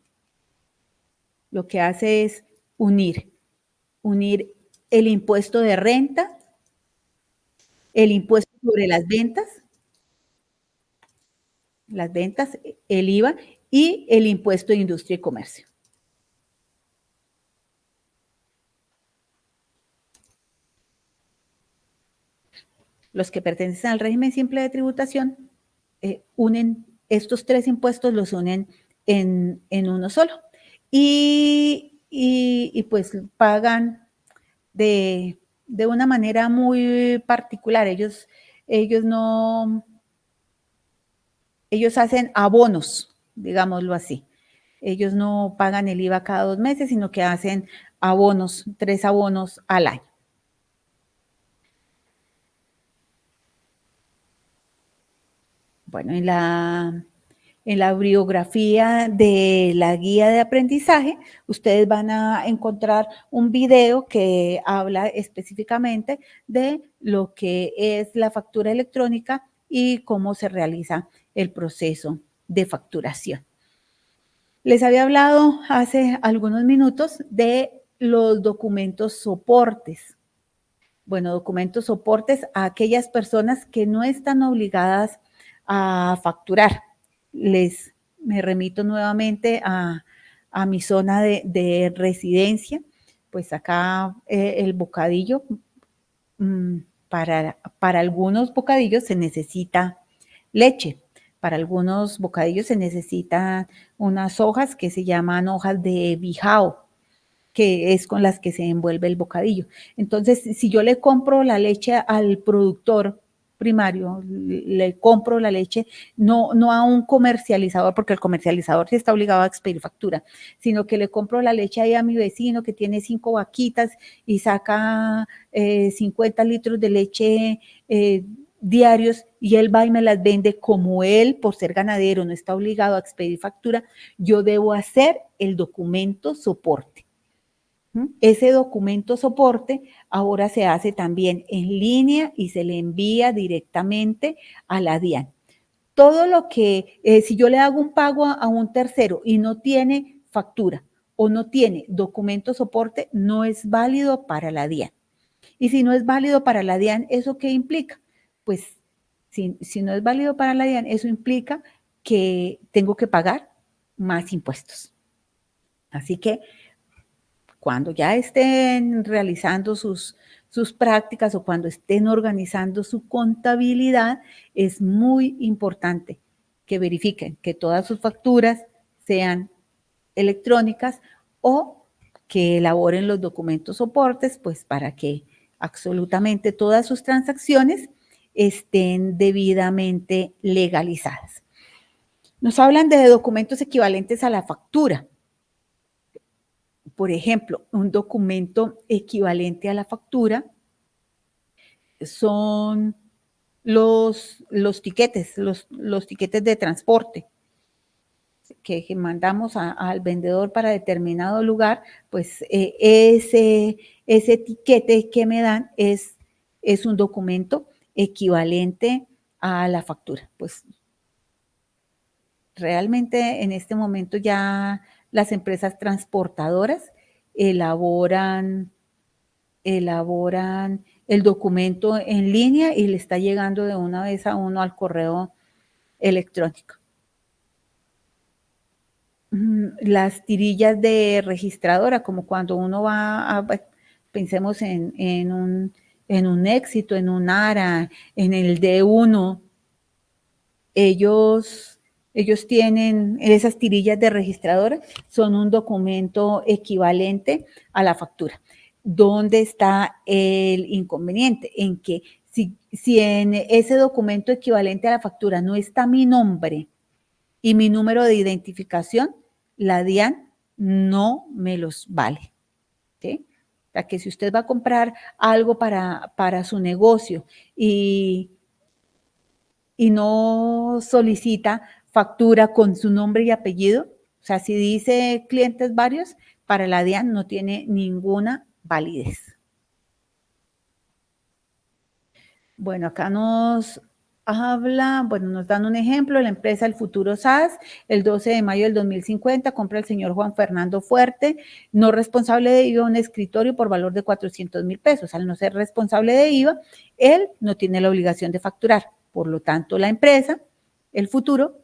el impuesto de renta, el impuesto sobre las ventas, el IVA y el impuesto de industria y comercio. Los que pertenecen al régimen simple de tributación unen estos 3 impuestos, los unen en uno solo. Y pues pagan de una manera muy particular. Ellos hacen abonos, digámoslo así. Ellos no pagan el IVA cada 2 meses, sino que hacen abonos, 3 abonos al año. Bueno, en la bibliografía de la guía de aprendizaje, ustedes van a encontrar un video que habla específicamente de lo que es la factura electrónica y cómo se realiza el proceso de facturación. Les había hablado hace algunos minutos de los documentos soportes. Bueno, documentos soportes a aquellas personas que no están obligadas a facturar. Me remito nuevamente a mi zona de residencia. Pues acá el bocadillo, para algunos bocadillos se necesita leche. Para algunos bocadillos se necesitan unas hojas que se llaman hojas de bijao, que es con las que se envuelve el bocadillo. Entonces, si yo le compro la leche al productor primario, le compro la leche, no a un comercializador, porque el comercializador sí está obligado a expedir factura, sino que le compro la leche ahí a mi vecino que tiene 5 vaquitas y saca 50 litros de leche diarios, y él va y me las vende. Como él, por ser ganadero, no está obligado a expedir factura, yo debo hacer el documento soporte. Ese documento soporte ahora se hace también en línea y se le envía directamente a la DIAN. Todo lo que, si yo le hago un pago a un tercero y no tiene factura o no tiene documento soporte, no es válido para la DIAN. Y si no es válido para la DIAN, ¿eso qué implica? Pues si no es válido para la DIAN, eso implica que tengo que pagar más impuestos. Así que cuando ya estén realizando sus prácticas o cuando estén organizando su contabilidad, es muy importante que verifiquen que todas sus facturas sean electrónicas o que elaboren los documentos soportes, pues para que absolutamente todas sus transacciones estén debidamente legalizadas. Nos hablan de documentos equivalentes a la factura. Por ejemplo, un documento equivalente a la factura son los tiquetes, los tiquetes de transporte que mandamos al vendedor para determinado lugar. Pues ese etiquete que me dan es un documento equivalente a la factura. Pues realmente en este momento ya las empresas transportadoras elaboran el documento en línea y le está llegando de una vez a uno al correo electrónico. Las tirillas de registradora, como cuando uno va pensemos en un Éxito, en un ARA, en el D1, ellos tienen esas tirillas de registradora, son un documento equivalente a la factura. ¿Dónde está el inconveniente? En que si en ese documento equivalente a la factura no está mi nombre y mi número de identificación, la DIAN no me los vale. ¿Sí? O sea, que si usted va a comprar algo para su negocio y no solicita factura con su nombre y apellido, o sea, si dice clientes varios, para la DIAN no tiene ninguna validez. Bueno, acá nos dan un ejemplo. La empresa El Futuro SAS, el 12 de mayo del 2050, compra el señor Juan Fernando Fuerte, no responsable de IVA, un escritorio por valor de 400,000 pesos. Al no ser responsable de IVA, él no tiene la obligación de facturar. Por lo tanto, la empresa, El Futuro,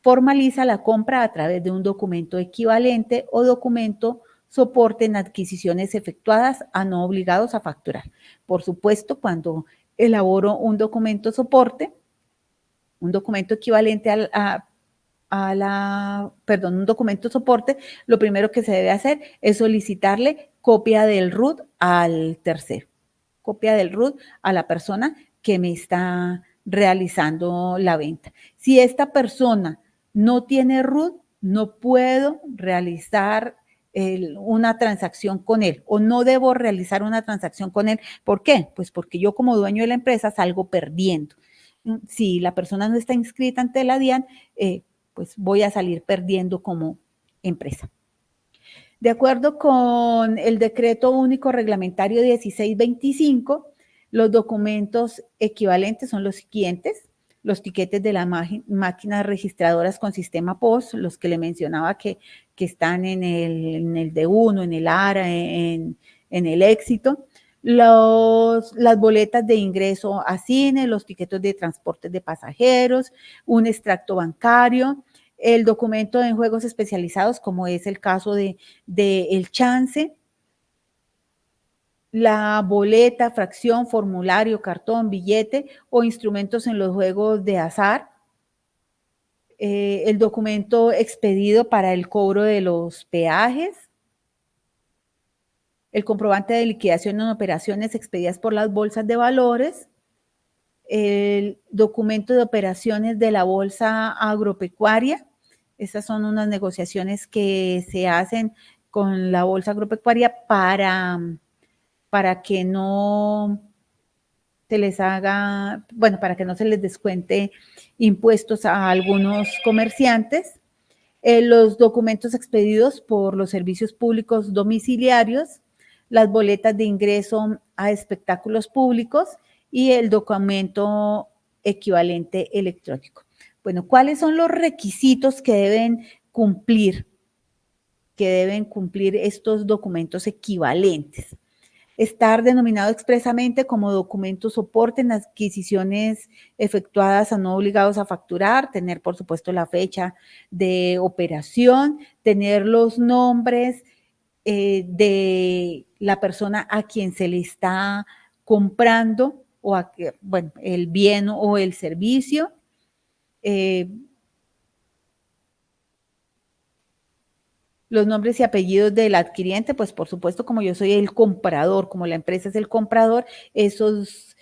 formaliza la compra a través de un documento equivalente o documento soporte en adquisiciones efectuadas a no obligados a facturar. Por supuesto, cuando elaboro un documento soporte, un documento equivalente un documento soporte, lo primero que se debe hacer es solicitarle copia del RUT al tercero, copia del RUT a la persona que me está realizando la venta. Si esta persona no tiene RUT, no puedo realizar una transacción con él o no debo realizar una transacción con él. ¿Por qué? Pues porque yo como dueño de la empresa salgo perdiendo. Si la persona no está inscrita ante la DIAN, pues voy a salir perdiendo como empresa. De acuerdo con el Decreto Único Reglamentario 1625, los documentos equivalentes son los siguientes: los tiquetes de las máquinas registradoras con sistema POS, los que le mencionaba que están en el D1, en el ARA, en el Éxito, las boletas de ingreso a cine, los tiquetes de transporte de pasajeros, un extracto bancario, el documento en juegos especializados, como es el caso de El Chance, la boleta, fracción, formulario, cartón, billete o instrumentos en los juegos de azar, el documento expedido para el cobro de los peajes, el comprobante de liquidación en operaciones expedidas por las bolsas de valores, el documento de operaciones de la bolsa agropecuaria. Esas son unas negociaciones que se hacen con la bolsa agropecuaria para que no se les haga, bueno, para que no se les descuente impuestos a algunos comerciantes. Los documentos expedidos por los servicios públicos domiciliarios, las boletas de ingreso a espectáculos públicos y el documento equivalente electrónico. Bueno, ¿cuáles son los requisitos que deben cumplir estos documentos equivalentes? Estar denominado expresamente como documento soporte en adquisiciones efectuadas a no obligados a facturar, tener por supuesto la fecha de operación, tener los nombres de la persona a quien se le está comprando o bueno, el bien o el servicio. Los nombres y apellidos del adquiriente, pues por supuesto, como yo soy el comprador, como la empresa es el comprador, esos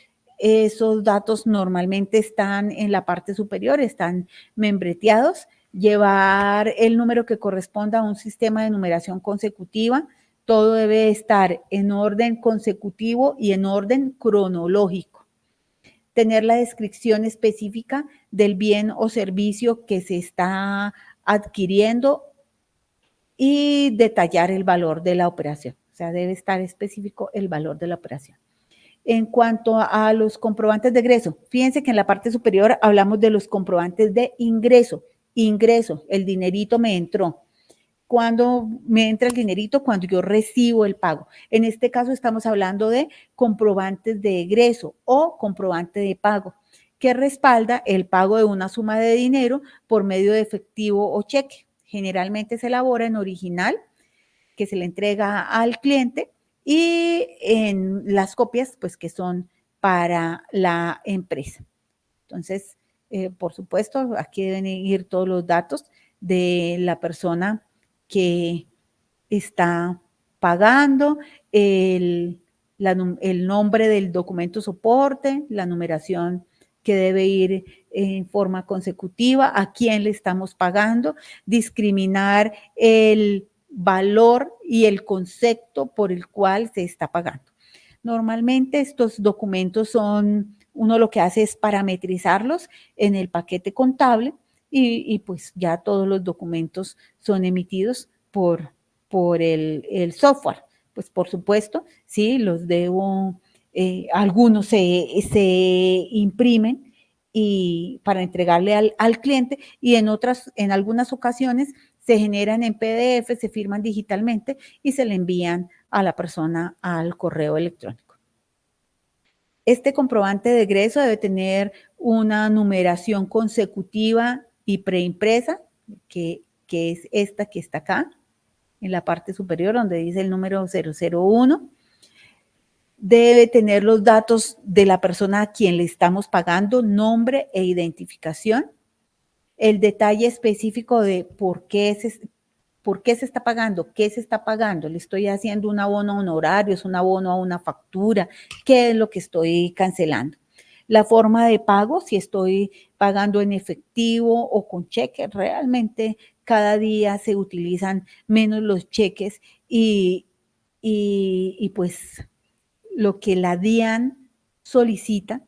datos normalmente están en la parte superior, están membreteados. Llevar el número que corresponda a un sistema de numeración consecutiva. Todo debe estar en orden consecutivo y en orden cronológico. Tener la descripción específica del bien o servicio que se está adquiriendo y detallar el valor de la operación. O sea, debe estar específico el valor de la operación. En cuanto a los comprobantes de egreso, fíjense que en la parte superior hablamos de los comprobantes de ingreso. Ingreso, el dinerito me entró. ¿Cuándo me entra el dinerito? Cuando yo recibo el pago. En este caso estamos hablando de comprobantes de egreso o comprobante de pago, que respalda el pago de una suma de dinero por medio de efectivo o cheque. Generalmente se elabora en original, que se le entrega al cliente, y en las copias, pues que son para la empresa. Entonces, por supuesto, aquí deben ir todos los datos de la persona que está pagando, el nombre del documento soporte, la numeración que debe ir en forma consecutiva, a quién le estamos pagando, discriminar el valor y el concepto por el cual se está pagando. Normalmente estos documentos uno lo que hace es parametrizarlos en el paquete contable y pues ya todos los documentos son emitidos por el software. Pues por supuesto, sí, los debo, algunos se imprimen y para entregarle al cliente y en algunas ocasiones se generan en PDF, se firman digitalmente y se le envían a la persona al correo electrónico. Este comprobante de egreso debe tener una numeración consecutiva y preimpresa, que es esta que está acá, en la parte superior donde dice el número 001. Debe tener los datos de la persona a quien le estamos pagando, nombre e identificación, el detalle específico de por qué se está pagando, qué se está pagando, le estoy haciendo un abono a honorario, es un abono a una factura, qué es lo que estoy cancelando. La forma de pago, si estoy pagando en efectivo o con cheque, realmente cada día se utilizan menos los cheques y pues lo que la DIAN solicita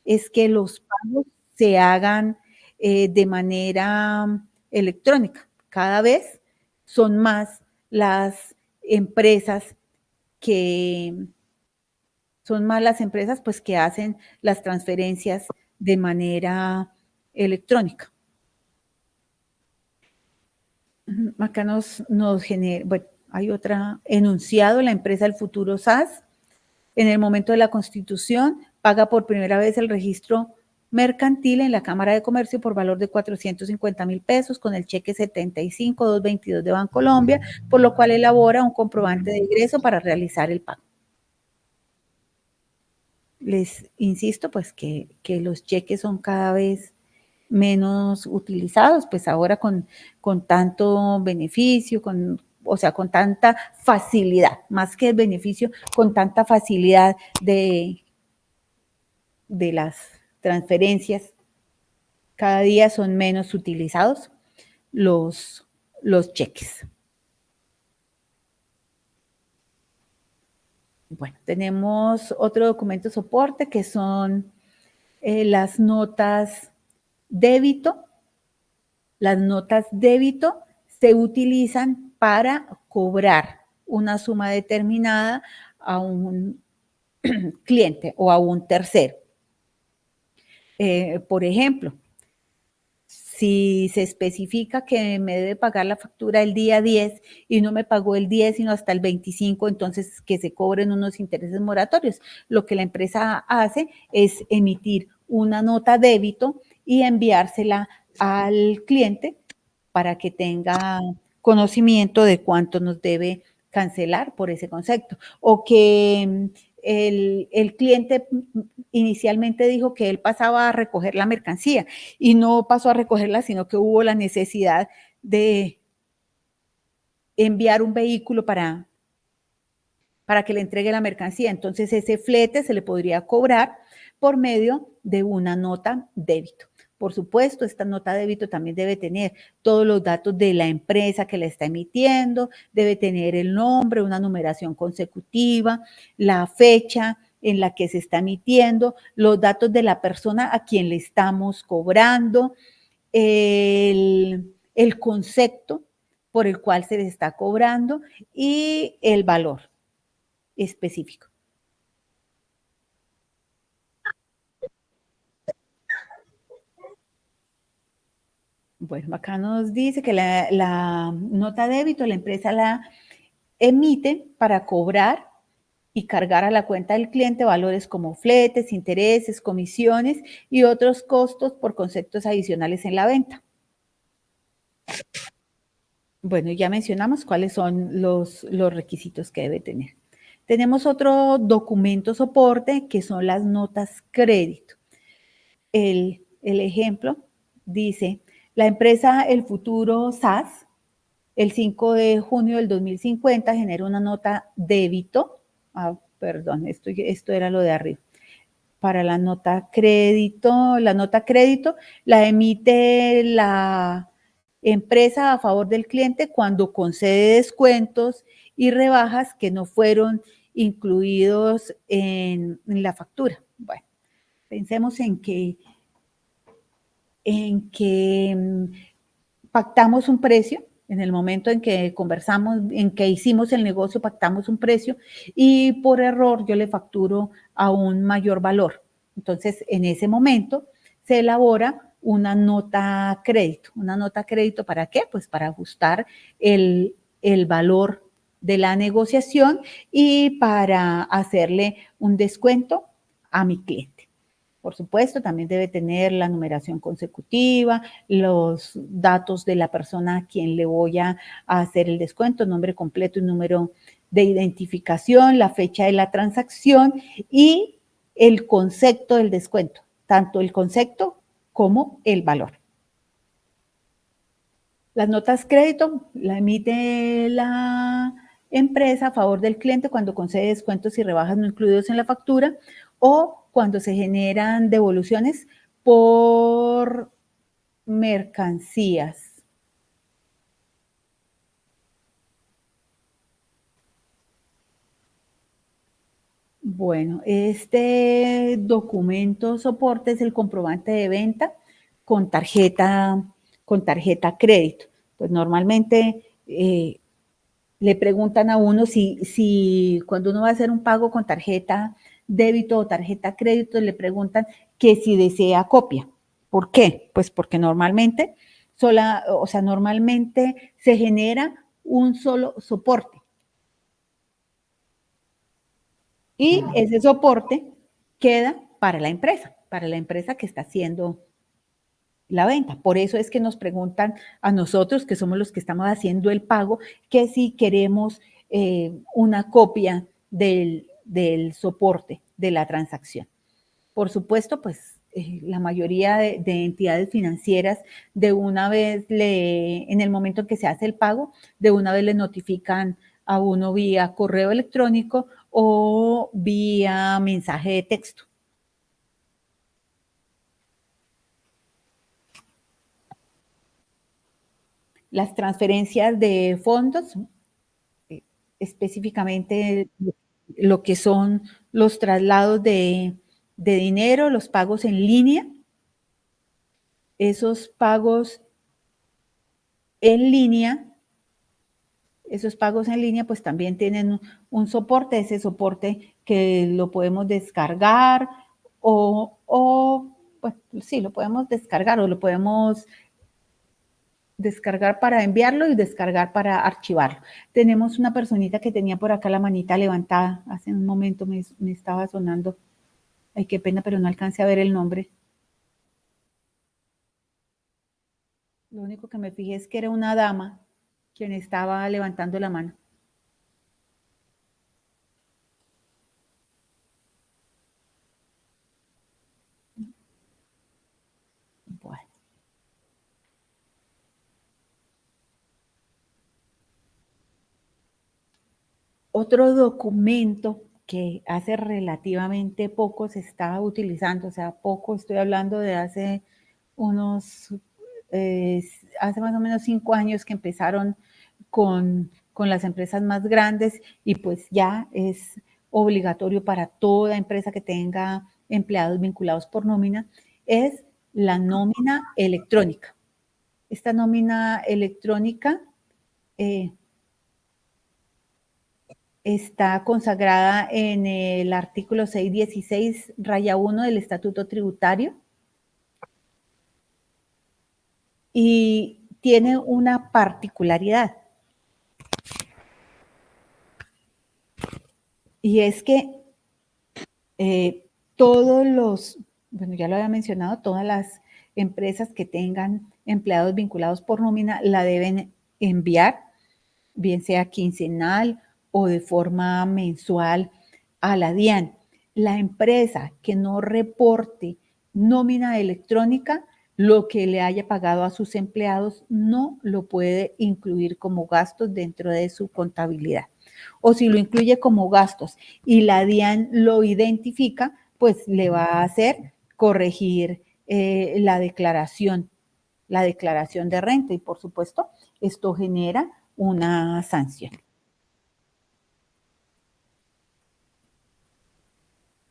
es que los pagos se hagan de manera electrónica. Cada vez son más las empresas pues que hacen las transferencias de manera electrónica. Acá nos genera, bueno, hay otra enunciado, la empresa del futuro SAS, en el momento de la constitución, paga por primera vez el registro mercantil en la Cámara de Comercio por valor de 450,000 pesos con el cheque 75222 de Bancolombia, por lo cual elabora un comprobante de ingreso para realizar el pago. Les insisto, pues, que los cheques son cada vez menos utilizados, pues ahora con tanto beneficio, o sea, con tanta facilidad, más que el beneficio, con tanta facilidad de las transferencias, cada día son menos utilizados los cheques. Bueno, tenemos otro documento soporte que son las notas débito. Las notas débito se utilizan para cobrar una suma determinada a un cliente o a un tercero. Por ejemplo, si se especifica que me debe pagar la factura el día 10 y no me pagó el 10 sino hasta el 25, entonces que se cobren unos intereses moratorios. Lo que la empresa hace es emitir una nota débito y enviársela al cliente para que tenga conocimiento de cuánto nos debe cancelar por ese concepto. O que el cliente inicialmente dijo que él pasaba a recoger la mercancía y no pasó a recogerla, sino que hubo la necesidad de enviar un vehículo para que le entregue la mercancía. Entonces, ese flete se le podría cobrar por medio de una nota débito. Por supuesto, esta nota débito también debe tener todos los datos de la empresa que la está emitiendo, debe tener el nombre, una numeración consecutiva, la fecha en la que se está emitiendo, los datos de la persona a quien le estamos cobrando, el concepto por el cual se le está cobrando y el valor específico. Bueno, acá nos dice que la nota débito la empresa la emite para cobrar y cargar a la cuenta del cliente valores como fletes, intereses, comisiones y otros costos por conceptos adicionales en la venta. Bueno, ya mencionamos cuáles son los requisitos que debe tener. Tenemos otro documento soporte que son las notas crédito. El ejemplo dice, la empresa El Futuro SAS, el 5 de junio del 2050, genera una nota débito. Perdón, esto era lo de arriba. Para la nota crédito la emite la empresa a favor del cliente cuando concede descuentos y rebajas que no fueron incluidos en la factura. Bueno, pensemos en que pactamos un precio, en el momento en que conversamos, en que hicimos el negocio, pactamos un precio y por error yo le facturo a un mayor valor. Entonces, en ese momento se elabora una nota crédito. ¿Una nota crédito para qué? Pues para ajustar el valor de la negociación y para hacerle un descuento a mi cliente. Por supuesto, también debe tener la numeración consecutiva, los datos de la persona a quien le voy a hacer el descuento, nombre completo y número de identificación, la fecha de la transacción y el concepto del descuento, tanto el concepto como el valor. Las notas crédito la emite la empresa a favor del cliente cuando concede descuentos y rebajas no incluidos en la factura o cuando se generan devoluciones por mercancías. Bueno, este documento soporte es el comprobante de venta con tarjeta crédito. Pues normalmente le preguntan a uno si cuando uno va a hacer un pago con tarjeta débito o tarjeta crédito, le preguntan que si desea copia. ¿Por qué? Pues porque normalmente normalmente se genera un solo soporte. Y ese soporte queda para la empresa que está haciendo la venta. Por eso es que nos preguntan a nosotros, que somos los que estamos haciendo el pago, que si queremos una copia del soporte de la transacción. Por supuesto, pues la mayoría de entidades financieras de una vez en el momento en que se hace el pago, de una vez le notifican a uno vía correo electrónico o vía mensaje de texto. Las transferencias de fondos, específicamente lo que son los traslados de dinero, los pagos en línea. Esos pagos en línea, pues también tienen un soporte, ese soporte que lo podemos descargar pues sí, lo podemos descargar o lo podemos descargar para enviarlo y descargar para archivarlo. Tenemos una personita que tenía por acá la manita levantada. Hace un momento me estaba sonando. Ay, qué pena, pero no alcancé a ver el nombre. Lo único que me fijé es que era una dama quien estaba levantando la mano. Bueno. Otro documento que hace relativamente poco se está utilizando, o sea, poco, estoy hablando de hace hace más o menos 5 años que empezaron con las empresas más grandes y pues ya es obligatorio para toda empresa que tenga empleados vinculados por nómina, es la nómina electrónica. Esta nómina electrónica está consagrada en el artículo 616, raya 1 del Estatuto Tributario y tiene una particularidad. Y es que ya lo había mencionado, todas las empresas que tengan empleados vinculados por nómina la deben enviar, bien sea quincenal o de forma mensual a la DIAN. La empresa que no reporte nómina electrónica, lo que le haya pagado a sus empleados no lo puede incluir como gastos dentro de su contabilidad. O si lo incluye como gastos y la DIAN lo identifica, pues le va a hacer corregir la declaración de renta y por supuesto esto genera una sanción.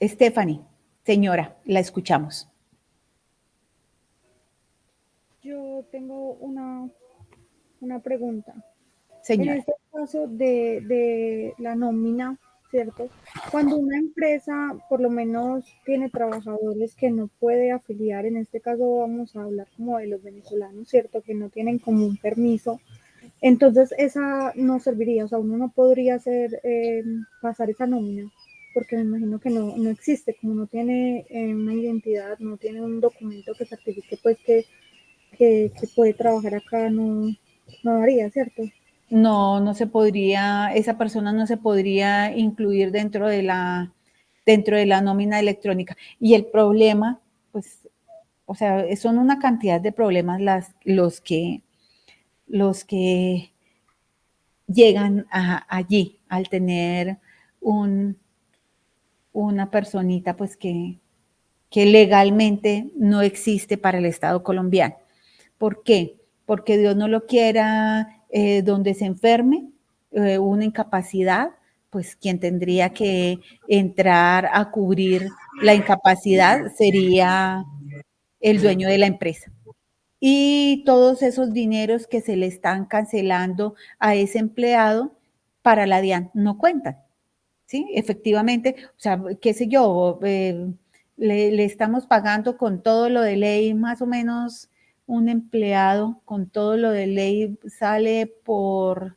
Stephanie, señora, la escuchamos. Yo tengo una pregunta. Señora. En este caso de la nómina, ¿cierto? Cuando una empresa por lo menos tiene trabajadores que no puede afiliar, en este caso vamos a hablar como de los venezolanos, ¿cierto? Que no tienen como un permiso, entonces esa no serviría, o sea, uno no podría hacer pasar esa nómina, porque me imagino que no existe, como no tiene una identidad, no tiene un documento que certifique pues que puede trabajar acá, no haría, ¿cierto? No se podría, esa persona no se podría incluir dentro de la nómina electrónica. Y el problema, pues, o sea, son una cantidad de problemas los que llegan allí al tener una personita, pues, que legalmente no existe para el Estado colombiano. ¿Por qué? Porque Dios no lo quiera, donde se enferme, una incapacidad, pues quien tendría que entrar a cubrir la incapacidad sería el dueño de la empresa. Y todos esos dineros que se le están cancelando a ese empleado para la DIAN no cuentan. ¿sí? Efectivamente, o sea, qué sé yo, le estamos pagando con todo lo de ley, más o menos un empleado con todo lo de ley sale por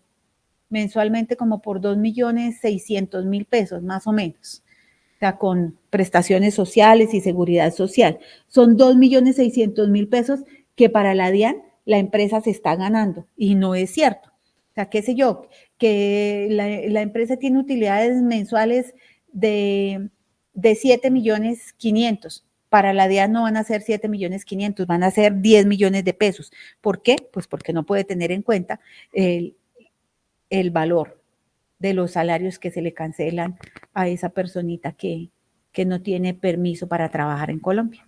mensualmente como por 2.600.000 pesos, más o menos. O sea, con prestaciones sociales y seguridad social. Son 2.600.000 pesos que para la DIAN la empresa se está ganando y no es cierto. O sea, qué sé yo, que la empresa tiene utilidades mensuales de 7.500.000. Para la DIAN no van a ser 7.500.000, van a ser 10 millones de pesos. ¿Por qué? Pues porque no puede tener en cuenta el valor de los salarios que se le cancelan a esa personita que no tiene permiso para trabajar en Colombia.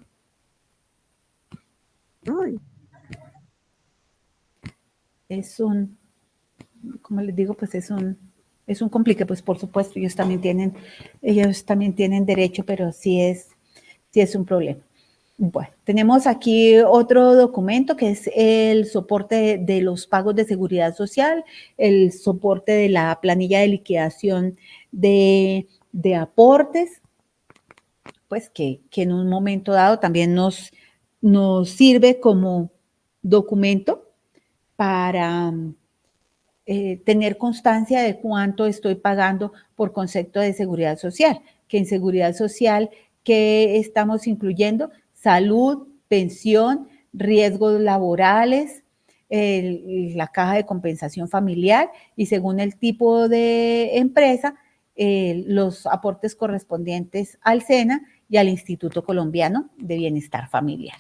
Es un, como les digo, pues es un complique, pues por supuesto, ellos también tienen derecho, pero sí es un problema. Bueno, tenemos aquí otro documento que es el soporte de los pagos de seguridad social, el soporte de la planilla de liquidación de aportes, pues que en un momento dado también nos sirve como documento para tener constancia de cuánto estoy pagando por concepto de seguridad social, que en seguridad social, ¿qué estamos incluyendo? Salud, pensión, riesgos laborales, la caja de compensación familiar y según el tipo de empresa, los aportes correspondientes al SENA y al Instituto Colombiano de Bienestar Familiar.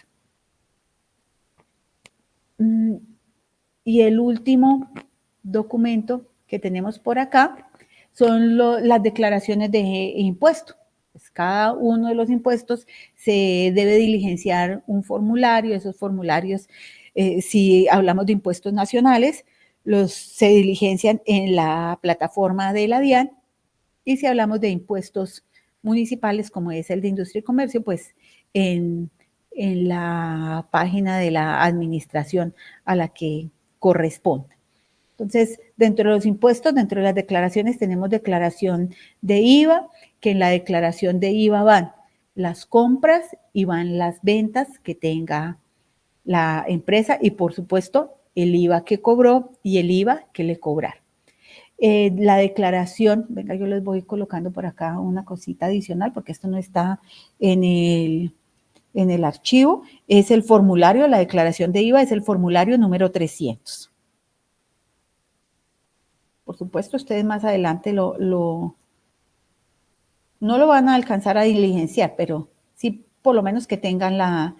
Y el último documento que tenemos por acá son las declaraciones de impuesto. Pues cada uno de los impuestos se debe diligenciar un formulario. Esos formularios, si hablamos de impuestos nacionales, se diligencian en la plataforma de la DIAN, y si hablamos de impuestos municipales, como es el de industria y comercio, pues en la página de la administración a la que corresponde. Entonces, dentro de los impuestos, dentro de las declaraciones, tenemos declaración de IVA, que en la declaración de IVA van las compras y van las ventas que tenga la empresa y, por supuesto, el IVA que cobró y el IVA que le cobraron. La declaración, venga, yo les voy colocando por acá una cosita adicional porque esto no está en el archivo, es el formulario, la declaración de IVA es el formulario número 300. Por supuesto, ustedes más adelante no lo van a alcanzar a diligenciar, pero sí por lo menos que tengan la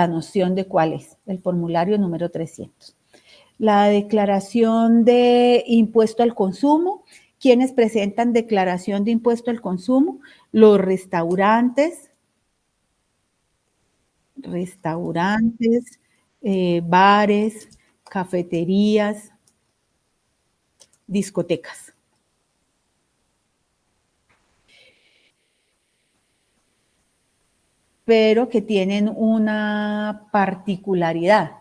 noción de cuál es el formulario número 300. La declaración de impuesto al consumo. ¿Quiénes presentan declaración de impuesto al consumo? Los restaurantes, bares, cafeterías, discotecas. Pero que tienen una particularidad.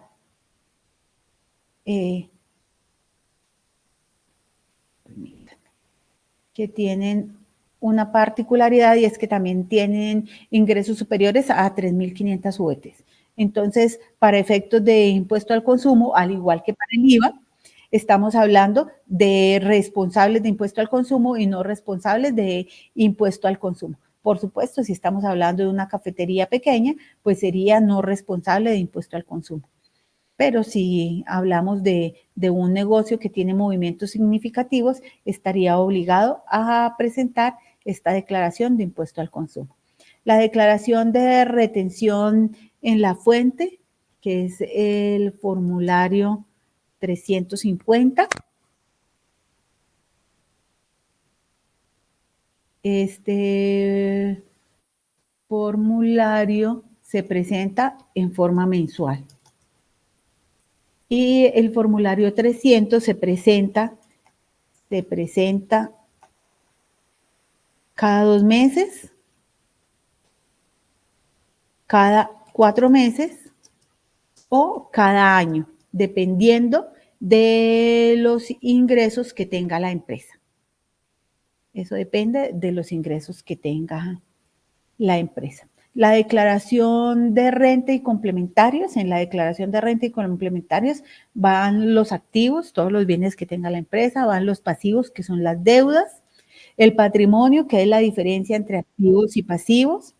Que tienen una particularidad y es que también tienen ingresos superiores a 3.500 UETs. Entonces, para efectos de impuesto al consumo, al igual que para el IVA, estamos hablando de responsables de impuesto al consumo y no responsables de impuesto al consumo. Por supuesto, si estamos hablando de una cafetería pequeña, pues sería no responsable de impuesto al consumo. Pero si hablamos de un negocio que tiene movimientos significativos, estaría obligado a presentar esta declaración de impuesto al consumo. La declaración de retención en la fuente, que es el formulario 350. Este formulario se presenta en forma mensual. Y el formulario 300 se presenta cada 2 meses, cada 4 meses o cada año, dependiendo de los ingresos que tenga la empresa. Eso depende de los ingresos que tenga la empresa. La declaración de renta y complementarios, en la declaración de renta y complementarios van los activos, todos los bienes que tenga la empresa, van los pasivos, que son las deudas, el patrimonio, que es la diferencia entre activos y pasivos,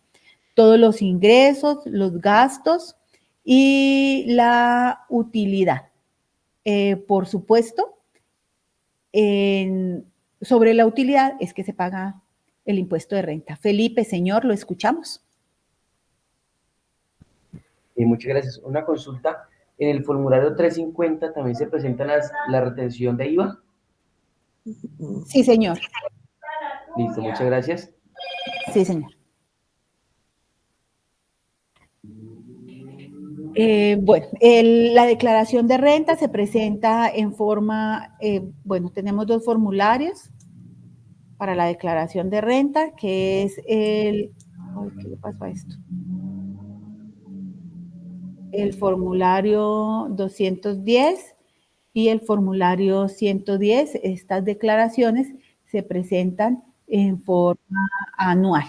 todos los ingresos, los gastos y la utilidad. Por supuesto, sobre la utilidad es que se paga el impuesto de renta. Felipe, señor, lo escuchamos. Muchas gracias. Una consulta. En el formulario 350 también se presenta la retención de IVA. Sí, señor. Listo, muchas gracias. Sí, señor. Bueno, la declaración de renta se presenta en forma, bueno, tenemos dos formularios para la declaración de renta, que es ay, ¿qué le pasó a esto? El formulario 210 y el formulario 110. Estas declaraciones se presentan en forma anual.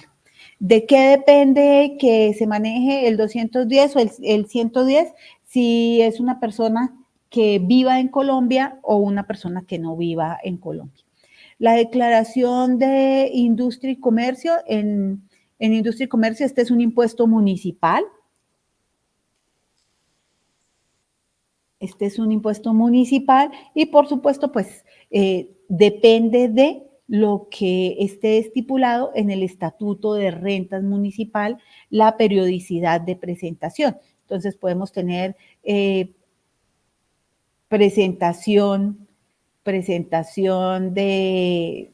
¿De qué depende que se maneje el 210 o el 110? Si es una persona que viva en Colombia o una persona que no viva en Colombia. La declaración de industria y comercio, en industria y comercio, este es un impuesto municipal. Este es un impuesto municipal y por supuesto, pues depende de lo que esté estipulado en el Estatuto de Rentas Municipal, la periodicidad de presentación. Entonces podemos tener presentación de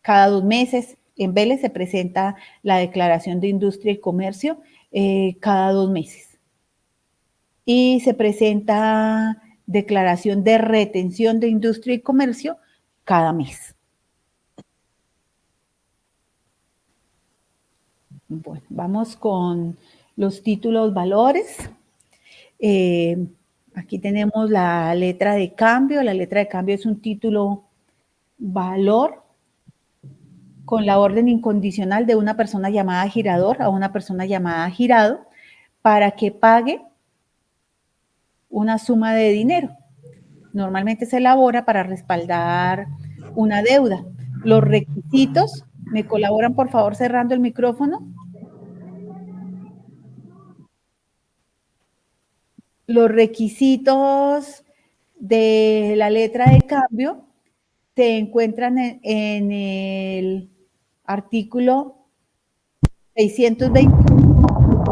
cada 2 meses. En Vélez se presenta la declaración de industria y comercio cada 2 meses. Y se presenta declaración de retención de industria y comercio cada mes. Bueno, vamos con los títulos valores. Aquí tenemos la letra de cambio. La letra de cambio es un título valor con la orden incondicional de una persona llamada girador a una persona llamada girado para que pague una suma de dinero. Normalmente se elabora para respaldar una deuda. Los requisitos, ¿me colaboran por favor cerrando el micrófono? Los requisitos de la letra de cambio se encuentran en el artículo 621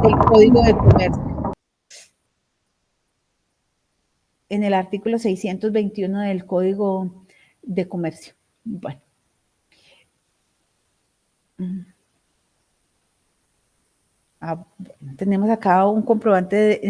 del Código de Comercio. En el artículo 621 del Código de Comercio. Bueno. Tenemos acá un comprobante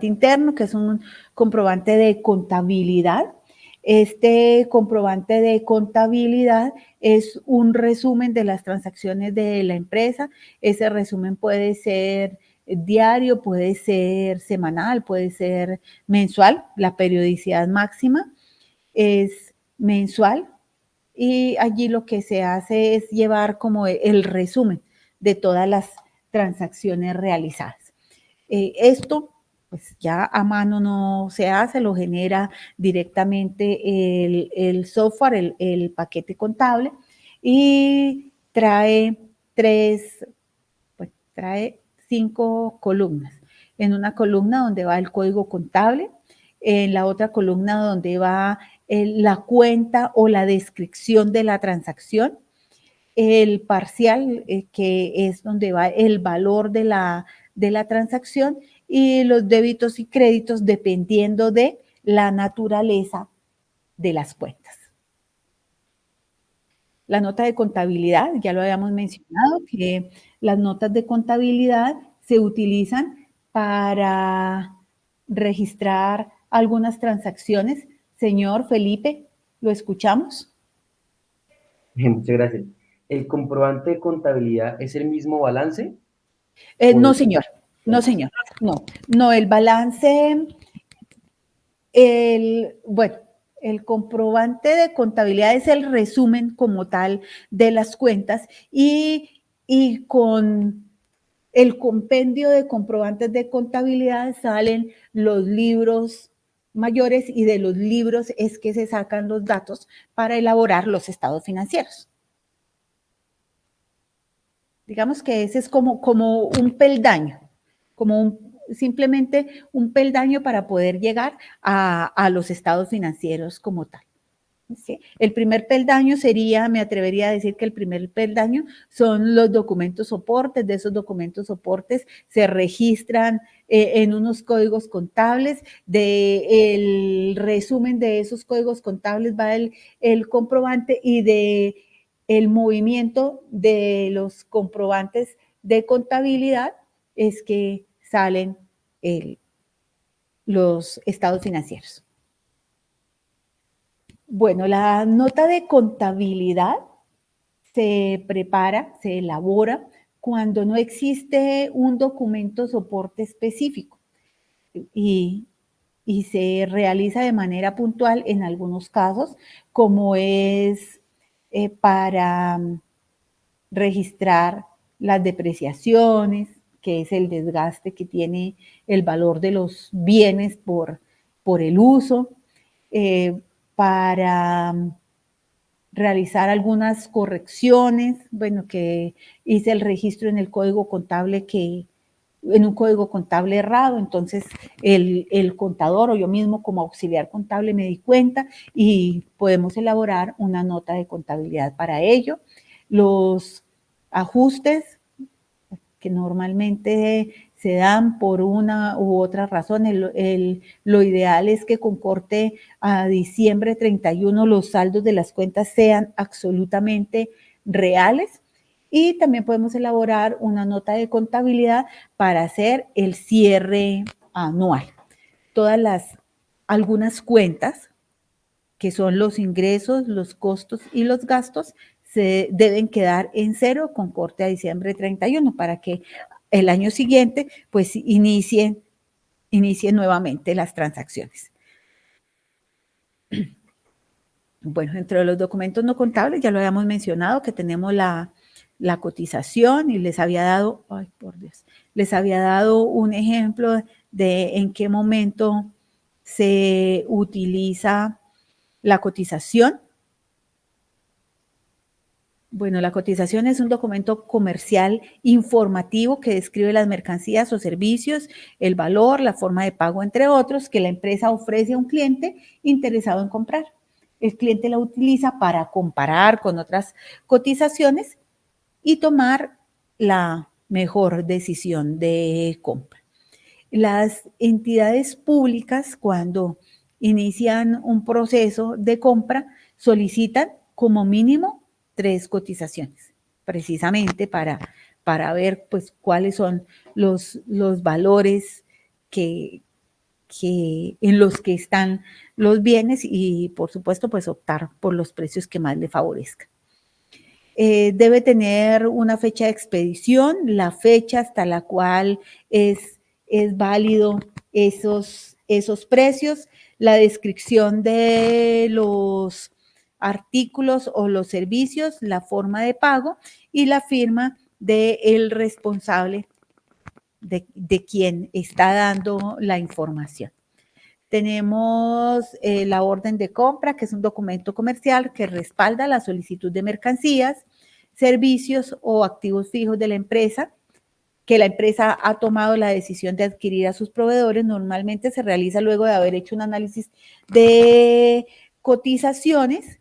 interno, que es un comprobante de contabilidad. Este comprobante de contabilidad es un resumen de las transacciones de la empresa. Ese resumen puede ser diario, puede ser semanal, puede ser mensual. La periodicidad máxima es mensual y allí lo que se hace es llevar como el resumen de todas las transacciones realizadas. Esto pues ya a mano no se hace, lo genera directamente el software, el paquete contable, y trae trae 5 columnas. En una columna donde va el código contable, en la otra columna donde va la cuenta o la descripción de la transacción, el parcial, que es donde va el valor de la transacción, y los débitos y créditos dependiendo de la naturaleza de las cuentas. La nota de contabilidad, ya lo habíamos mencionado, que las notas de contabilidad se utilizan para registrar algunas transacciones. Señor Felipe, ¿lo escuchamos? Muchas gracias. ¿El comprobante de contabilidad es el mismo balance? No, señor. No, señor. No, el balance, bueno, El comprobante de contabilidad es el resumen como tal de las cuentas y con el compendio de comprobantes de contabilidad salen los libros mayores y de los libros es que se sacan los datos para elaborar los estados financieros. Digamos que ese es como un peldaño, simplemente un peldaño para poder llegar a los estados financieros como tal. ¿Sí? El primer peldaño sería, me atrevería a decir que el primer peldaño son los documentos soportes. De esos documentos soportes se registran en unos códigos contables. El resumen de esos códigos contables va el comprobante y de el movimiento de los comprobantes de contabilidad es que salen los estados financieros. Bueno, la nota de contabilidad se prepara, se elabora cuando no existe un documento soporte específico y se realiza de manera puntual en algunos casos, como es para registrar las depreciaciones, que es el desgaste que tiene el valor de los bienes por el uso, para realizar algunas correcciones, bueno, que hice el registro en el código contable en un código contable errado, entonces el contador o yo mismo como auxiliar contable me di cuenta y podemos elaborar una nota de contabilidad para ello. Los ajustes que normalmente se dan por una u otra razón. Lo ideal es que con corte a diciembre 31 los saldos de las cuentas sean absolutamente reales. Y también podemos elaborar una nota de contabilidad para hacer el cierre anual. Algunas cuentas, que son los ingresos, los costos y los gastos, se deben quedar en cero con corte a diciembre 31 para que el año siguiente pues inicien nuevamente las transacciones. Bueno, entre los documentos no contables ya lo habíamos mencionado que tenemos la cotización y les había dado, ay por Dios, les había dado un ejemplo de en qué momento se utiliza la cotización. Bueno, la cotización es un documento comercial informativo que describe las mercancías o servicios, el valor, la forma de pago, entre otros, que la empresa ofrece a un cliente interesado en comprar. El cliente la utiliza para comparar con otras cotizaciones y tomar la mejor decisión de compra. Las entidades públicas, cuando inician un proceso de compra, solicitan como mínimo 3 cotizaciones, precisamente para ver pues cuáles son los valores en los que están los bienes y por supuesto pues optar por los precios que más le favorezcan. Debe tener una fecha de expedición, la fecha hasta la cual es válido esos precios, la descripción de los artículos o los servicios, la forma de pago y la firma del responsable de quien está dando la información. Tenemos la orden de compra, que es un documento comercial que respalda la solicitud de mercancías, servicios o activos fijos de la empresa, que la empresa ha tomado la decisión de adquirir a sus proveedores. Normalmente se realiza luego de haber hecho un análisis de cotizaciones.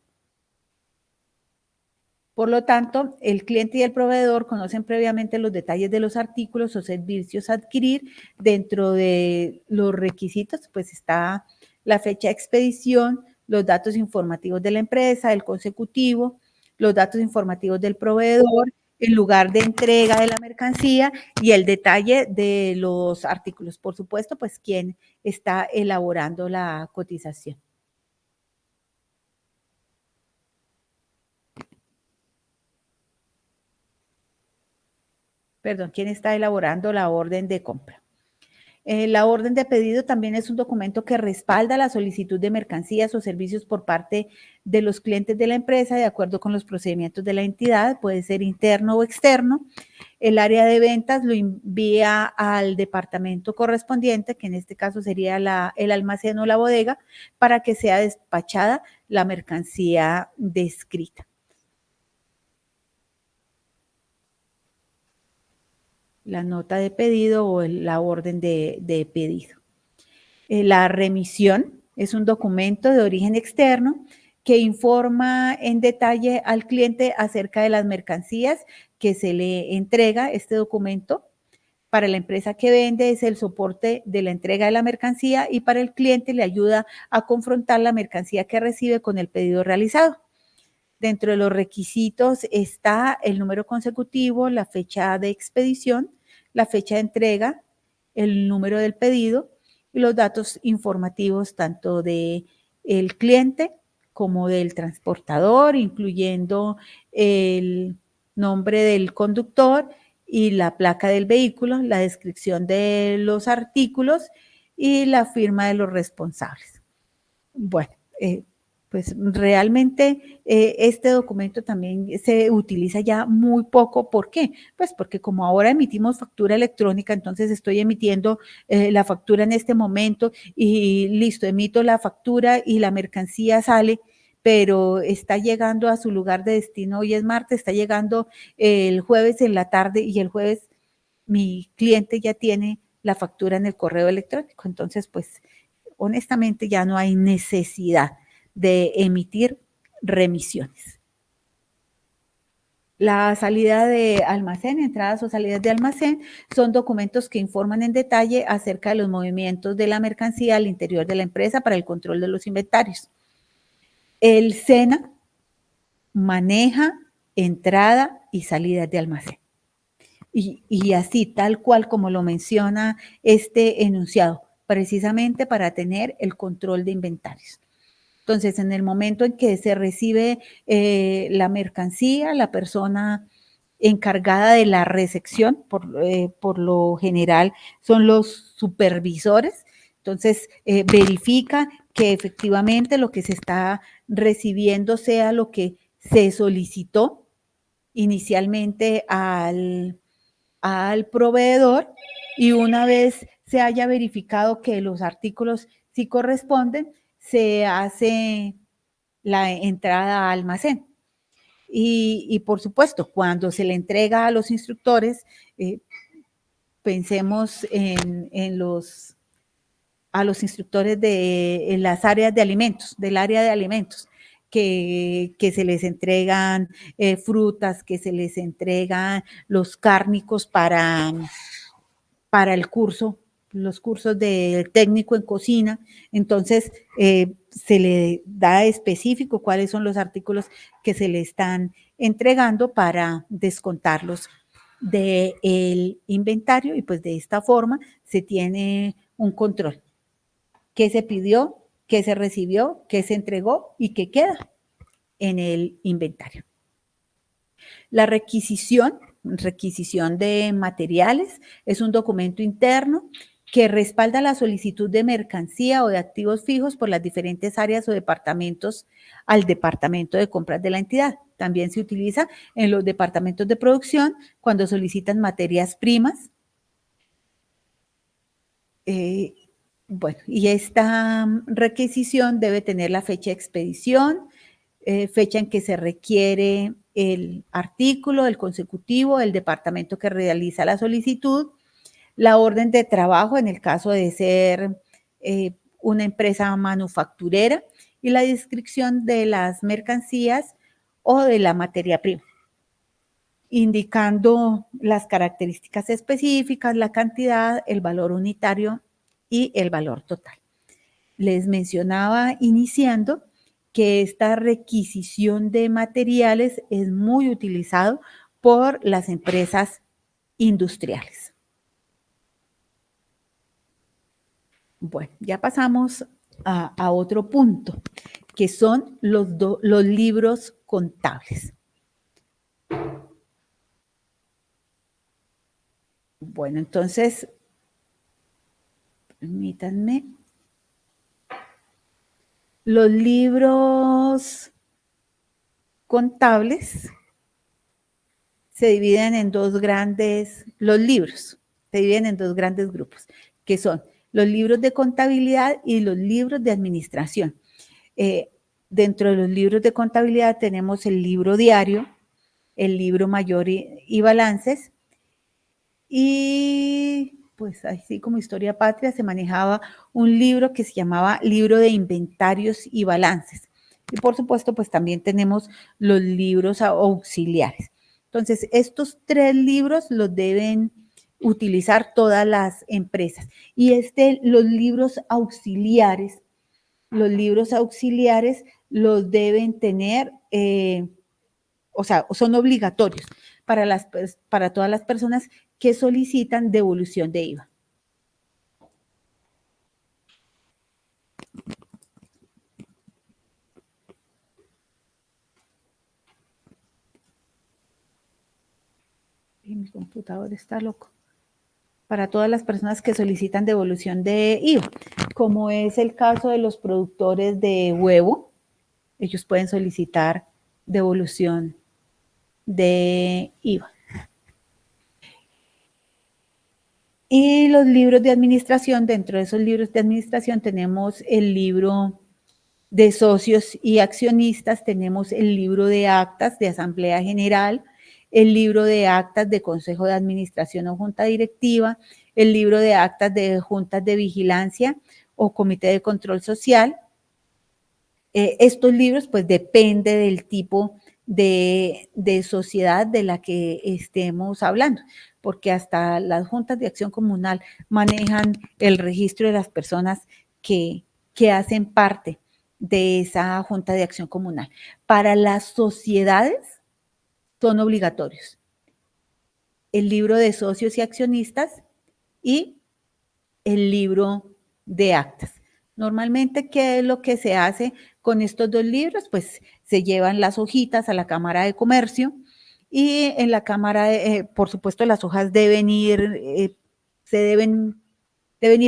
Por lo tanto, el cliente y el proveedor conocen previamente los detalles de los artículos o servicios a adquirir. Dentro de los requisitos, pues está la fecha de expedición, los datos informativos de la empresa, el consecutivo, los datos informativos del proveedor, el lugar de entrega de la mercancía y el detalle de los artículos. Por supuesto, pues quién está elaborando la cotización. Perdón, quién está elaborando la orden de compra. La orden de pedido también es un documento que respalda la solicitud de mercancías o servicios por parte de los clientes de la empresa de acuerdo con los procedimientos de la entidad, puede ser interno o externo. El área de ventas lo envía al departamento correspondiente, que en este caso sería el almacén o la bodega, para que sea despachada la mercancía descrita. La nota de pedido o la orden de pedido. La remisión es un documento de origen externo que informa en detalle al cliente acerca de las mercancías que se le entrega. Este documento para la empresa que vende es el soporte de la entrega de la mercancía y para el cliente le ayuda a confrontar la mercancía que recibe con el pedido realizado. Dentro de los requisitos está el número consecutivo, la fecha de expedición, la fecha de entrega, el número del pedido y los datos informativos tanto del cliente como del transportador, incluyendo el nombre del conductor y la placa del vehículo, la descripción de los artículos y la firma de los responsables. Bueno, pues realmente este documento también se utiliza ya muy poco. ¿Por qué? Pues porque como ahora emitimos factura electrónica, entonces estoy emitiendo la factura en este momento y listo, emito la factura y la mercancía sale, pero está llegando a su lugar de destino. Hoy es martes, está llegando el jueves en la tarde y el jueves mi cliente ya tiene la factura en el correo electrónico. Entonces, pues honestamente ya no hay necesidad de emitir remisiones. La salida de almacén, entradas o salidas de almacén, son documentos que informan en detalle acerca de los movimientos de la mercancía al interior de la empresa para el control de los inventarios. El SENA maneja entrada y salida de almacén. Y así, tal cual como lo menciona este enunciado, precisamente para tener el control de inventarios. Entonces, en el momento en que se recibe la mercancía, la persona encargada de la recepción, por lo general son los supervisores, entonces verifica que efectivamente lo que se está recibiendo sea lo que se solicitó inicialmente al proveedor y una vez se haya verificado que los artículos sí corresponden, se hace la entrada a almacén. Y por supuesto, cuando se le entrega a los instructores, pensemos a los instructores en las áreas de alimentos, del área de alimentos, que se les entregan frutas, que se les entregan los cárnicos para el curso, los cursos de técnico en cocina. Entonces, se le da específico cuáles son los artículos que se le están entregando para descontarlos del inventario y pues de esta forma se tiene un control. ¿Qué se pidió? ¿Qué se recibió? ¿Qué se entregó? ¿Y qué queda en el inventario? La requisición de materiales es un documento interno que respalda la solicitud de mercancía o de activos fijos por las diferentes áreas o departamentos al departamento de compras de la entidad. También se utiliza en los departamentos de producción cuando solicitan materias primas. Bueno, y esta requisición debe tener la fecha de expedición, fecha en que se requiere el artículo, el consecutivo, el departamento que realiza la solicitud, la orden de trabajo en el caso de ser una empresa manufacturera y la descripción de las mercancías o de la materia prima, indicando las características específicas, la cantidad, el valor unitario y el valor total. Les mencionaba iniciando que esta requisición de materiales es muy utilizado por las empresas industriales. Bueno, ya pasamos a otro punto, que son los libros contables. Bueno, entonces, Permítanme. Los libros contables se dividen en dos grandes, los libros se dividen en dos grandes grupos, que son los libros de contabilidad y los libros de administración. Dentro de los libros de contabilidad tenemos el libro diario, el libro mayor y balances, y pues así como historia patria se manejaba un libro que se llamaba libro de inventarios y balances. Y por supuesto, pues también tenemos los libros auxiliares. Entonces, estos tres libros los deben utilizar todas las empresas. Y los libros auxiliares los deben tener, o sea, son obligatorios para todas las personas que solicitan devolución de IVA. Y mi computador está loco. Para todas las personas que solicitan devolución de IVA, como es el caso de los productores de huevo, ellos pueden solicitar devolución de IVA. Y los libros de administración, dentro de esos libros de administración tenemos el libro de socios y accionistas, tenemos el libro de actas de asamblea general, el libro de actas de consejo de administración o junta directiva, el libro de actas de juntas de vigilancia o comité de control social. Estos libros pues depende del tipo de sociedad de la que estemos hablando, porque hasta las juntas de acción comunal manejan el registro de las personas que hacen parte de esa junta de acción comunal. Para las sociedades son obligatorios el libro de socios y accionistas y el libro de actas. Normalmente, ¿qué es lo que se hace con estos dos libros? Pues se llevan las hojitas a la Cámara de Comercio y en la Cámara, por supuesto, las hojas deben ir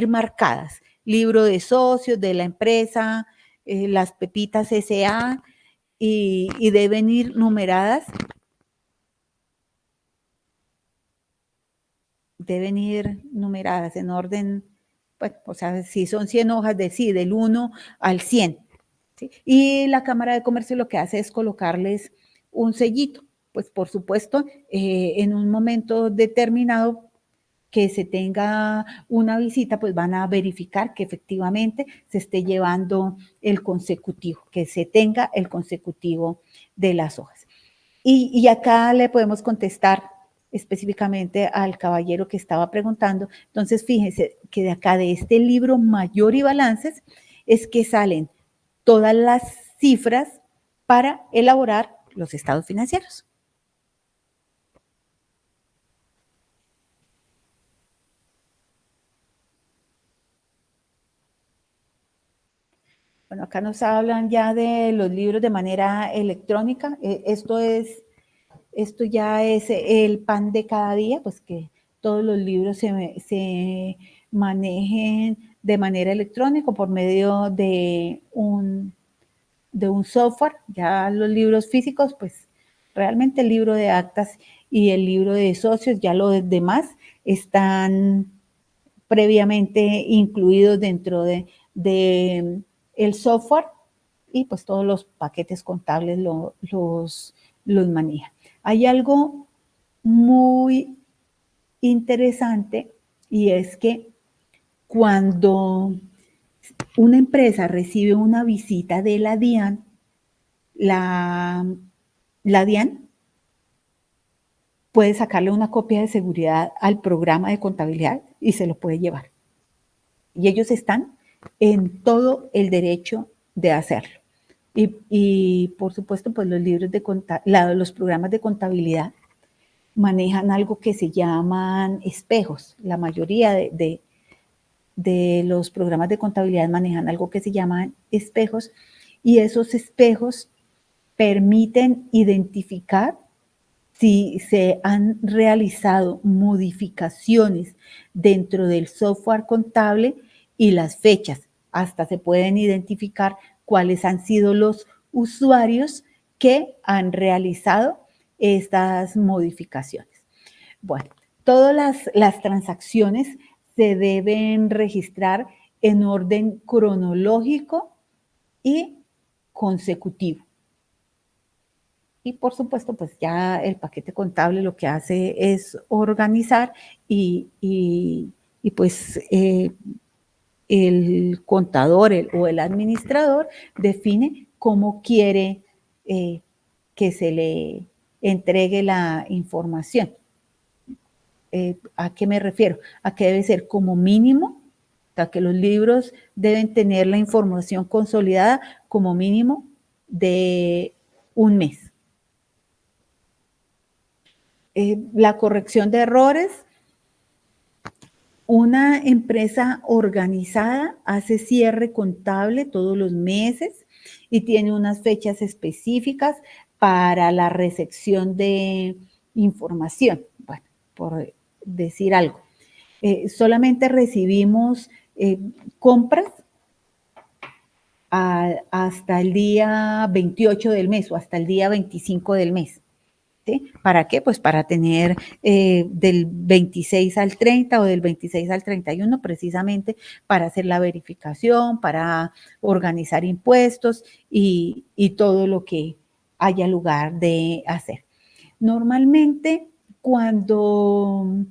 marcadas. Libro de socios de la empresa, las Pepitas S.A. y deben ir numeradas. Deben ir numeradas en orden, pues, o sea, si son 100 hojas, del 1 al 100. ¿Sí? Y la Cámara de Comercio lo que hace es colocarles un sellito. Pues, por supuesto, en un momento determinado que se tenga una visita, pues van a verificar que efectivamente se esté llevando el consecutivo, que se tenga el consecutivo de las hojas. Y acá le podemos contestar específicamente al caballero que estaba preguntando. Entonces, fíjense que de acá, de este libro mayor y balances, es que salen todas las cifras para elaborar los estados financieros. Bueno, acá nos hablan ya de los libros de manera electrónica. Esto ya es el pan de cada día, pues que todos los libros se manejen de manera electrónica por medio de un software. Ya los libros físicos, pues realmente el libro de actas y el libro de socios, ya los demás están previamente incluidos dentro de el software y pues todos los paquetes contables los manejan. Hay algo muy interesante y es que cuando una empresa recibe una visita de la DIAN, la DIAN puede sacarle una copia de seguridad al programa de contabilidad y se lo puede llevar. Y ellos están en todo el derecho de hacerlo. Y por supuesto, pues los programas de contabilidad manejan algo que se llaman espejos. La mayoría de los programas de contabilidad manejan algo que se llaman espejos y esos espejos permiten identificar si se han realizado modificaciones dentro del software contable y las fechas. Hasta se pueden identificar cuáles han sido los usuarios que han realizado estas modificaciones. Bueno, todas las transacciones se deben registrar en orden cronológico y consecutivo. Y por supuesto, pues ya el paquete contable lo que hace es organizar y pues el contador o el administrador define cómo quiere que se le entregue la información. ¿A qué me refiero? A que debe ser como mínimo, o sea, que los libros deben tener la información consolidada como mínimo de un mes. La corrección de errores. Una empresa organizada hace cierre contable todos los meses y tiene unas fechas específicas para la recepción de información. Bueno, por decir algo. Solamente recibimos compras hasta el día 28 del mes o hasta el día 25 del mes. ¿Sí? ¿Para qué? Pues para tener del 26 al 30 o del 26 al 31 precisamente para hacer la verificación, para organizar impuestos y todo lo que haya lugar de hacer. Normalmente cuando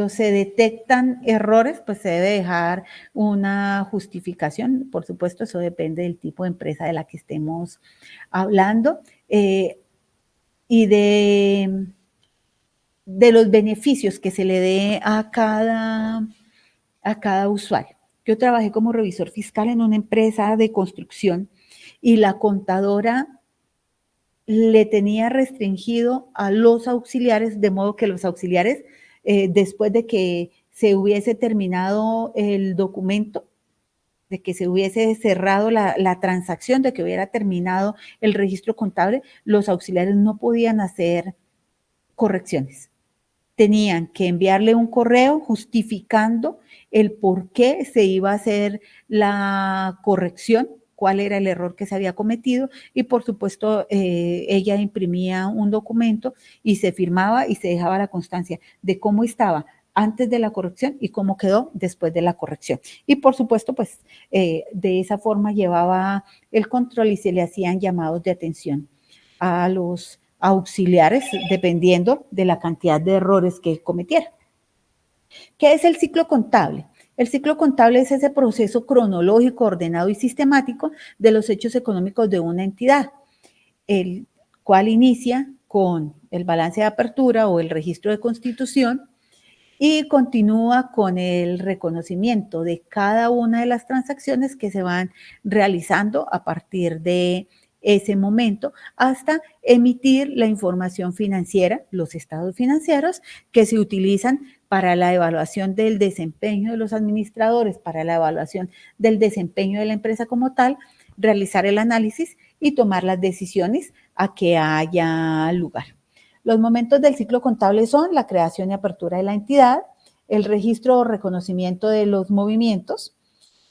se detectan errores, pues se debe dejar una justificación. Por supuesto, eso depende del tipo de empresa de la que estemos hablando y de los beneficios que se le dé a cada usuario. Yo trabajé como revisor fiscal en una empresa de construcción y la contadora le tenía restringido a los auxiliares, de modo que los auxiliares después de que se hubiese terminado el documento, de que se hubiese cerrado la transacción, de que hubiera terminado el registro contable, los auxiliares no podían hacer correcciones. Tenían que enviarle un correo justificando el por qué se iba a hacer la corrección, cuál era el error que se había cometido y por supuesto ella imprimía un documento y se firmaba y se dejaba la constancia de cómo estaba antes de la corrección y cómo quedó después de la corrección. Y por supuesto, pues de esa forma llevaba el control y se le hacían llamados de atención a los auxiliares dependiendo de la cantidad de errores que cometiera. ¿Qué es el ciclo contable? El ciclo contable es ese proceso cronológico, ordenado y sistemático de los hechos económicos de una entidad, el cual inicia con el balance de apertura o el registro de constitución y continúa con el reconocimiento de cada una de las transacciones que se van realizando a partir de ese momento hasta emitir la información financiera, los estados financieros que se utilizan para la evaluación del desempeño de los administradores, para la evaluación del desempeño de la empresa como tal, realizar el análisis y tomar las decisiones a que haya lugar. Los momentos del ciclo contable son la creación y apertura de la entidad, el registro o reconocimiento de los movimientos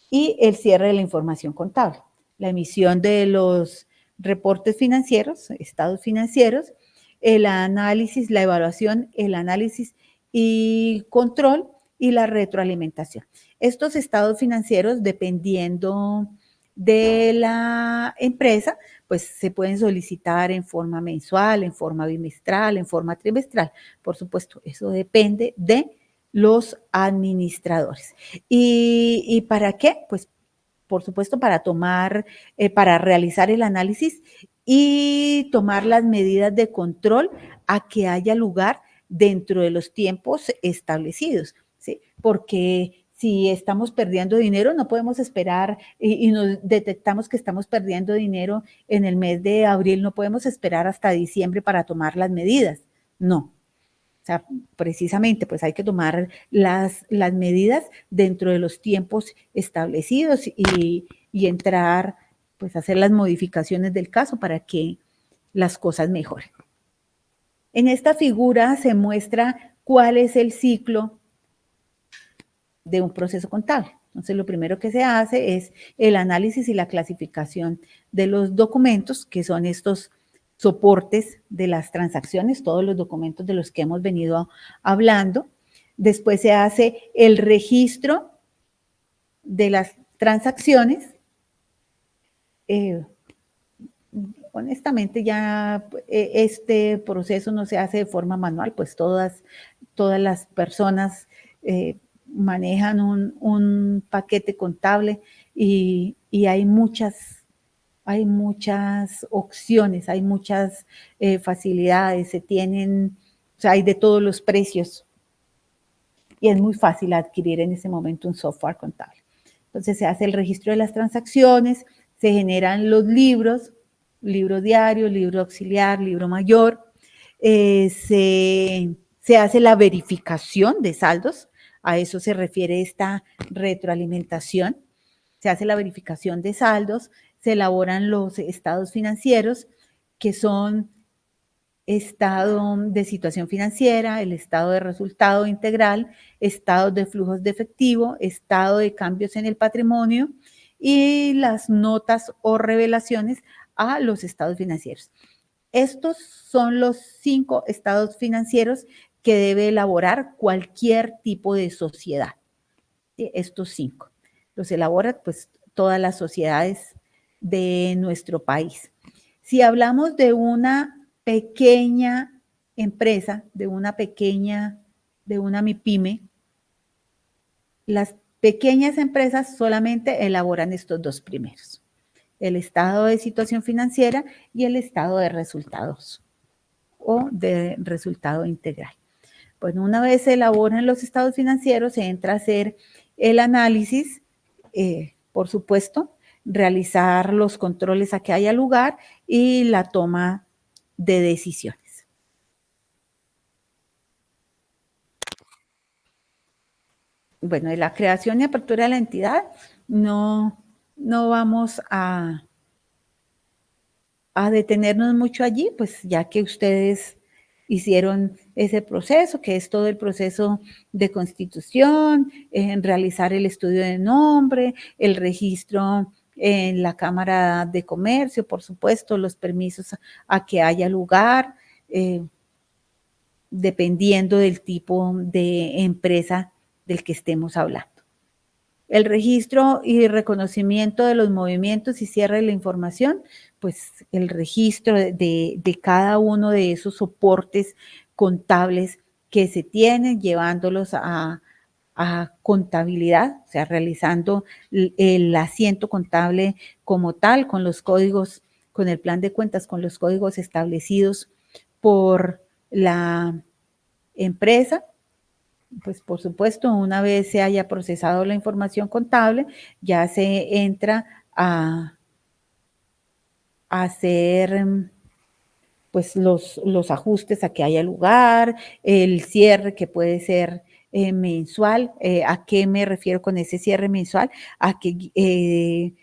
y el cierre de la información contable, la emisión de los reportes financieros, estados financieros, el análisis, la evaluación, el análisis y control y la retroalimentación. Estos estados financieros, dependiendo de la empresa, pues se pueden solicitar en forma mensual, en forma bimestral, en forma trimestral. Por supuesto, eso depende de los administradores. ¿Y para qué? Pues por supuesto, para realizar el análisis y tomar las medidas de control a que haya lugar dentro de los tiempos establecidos, ¿sí? Porque si estamos perdiendo dinero, no podemos esperar y nos detectamos que estamos perdiendo dinero en el mes de abril, no podemos esperar hasta diciembre para tomar las medidas, no. O sea, precisamente, pues hay que tomar las medidas dentro de los tiempos establecidos y entrar, pues hacer las modificaciones del caso para que las cosas mejoren. En esta figura se muestra cuál es el ciclo de un proceso contable. Entonces, lo primero que se hace es el análisis y la clasificación de los documentos, que son estos soportes de las transacciones, todos los documentos de los que hemos venido hablando. Después se hace el registro de las transacciones. Honestamente, ya este proceso no se hace de forma manual, pues todas las personas manejan un paquete contable y hay muchas opciones, hay muchas facilidades, se tienen, o sea, hay de todos los precios y es muy fácil adquirir en ese momento un software contable. Entonces se hace el registro de las transacciones, se generan los libros, libro diario, libro auxiliar, libro mayor, se hace la verificación de saldos, a eso se refiere esta retroalimentación, se hace la verificación de saldos, se elaboran los estados financieros, que son estado de situación financiera, el estado de resultado integral, estado de flujos de efectivo, estado de cambios en el patrimonio y las notas o revelaciones a los estados financieros. Estos son los 5 estados financieros que debe elaborar cualquier tipo de sociedad. ¿Sí? Estos 5 los elaboran pues todas las sociedades de nuestro país. Si hablamos de una pequeña empresa, de una MIPYME, las pequeñas empresas solamente elaboran estos 2 primeros, el estado de situación financiera y el estado de resultados o de resultado integral. Bueno, una vez se elaboran los estados financieros, se entra a hacer el análisis, por supuesto, realizar los controles a que haya lugar y la toma de decisiones. Bueno, de la creación y apertura de la entidad, no vamos a detenernos mucho allí, pues ya que ustedes hicieron ese proceso, que es todo el proceso de constitución, en realizar el estudio de nombre, el registro en la Cámara de Comercio, por supuesto, los permisos a que haya lugar, dependiendo del tipo de empresa del que estemos hablando. El registro y reconocimiento de los movimientos y cierre de la información, pues el registro de cada uno de esos soportes contables que se tienen, llevándolos a contabilidad, o sea, realizando el asiento contable como tal, con los códigos, con el plan de cuentas, con los códigos establecidos por la empresa. Pues por supuesto, una vez se haya procesado la información contable, ya se entra a hacer pues los ajustes a que haya lugar, el cierre que puede ser mensual. ¿A qué me refiero con ese cierre mensual? A que,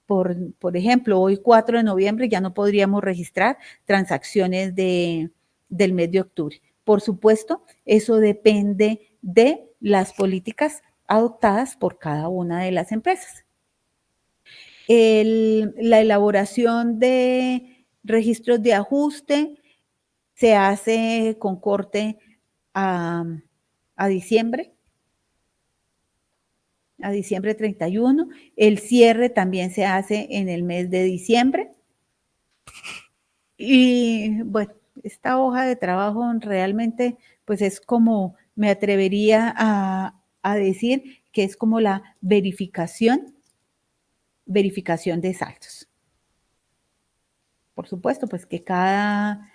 por ejemplo, hoy 4 de noviembre ya no podríamos registrar transacciones del mes de octubre. Por supuesto, eso depende de las políticas adoptadas por cada una de las empresas. La elaboración de registros de ajuste se hace con corte a diciembre, a diciembre 31. El cierre también se hace en el mes de diciembre. Y bueno, esta hoja de trabajo realmente pues es como, me atrevería a decir que es como la verificación de saldos. Por supuesto, pues que cada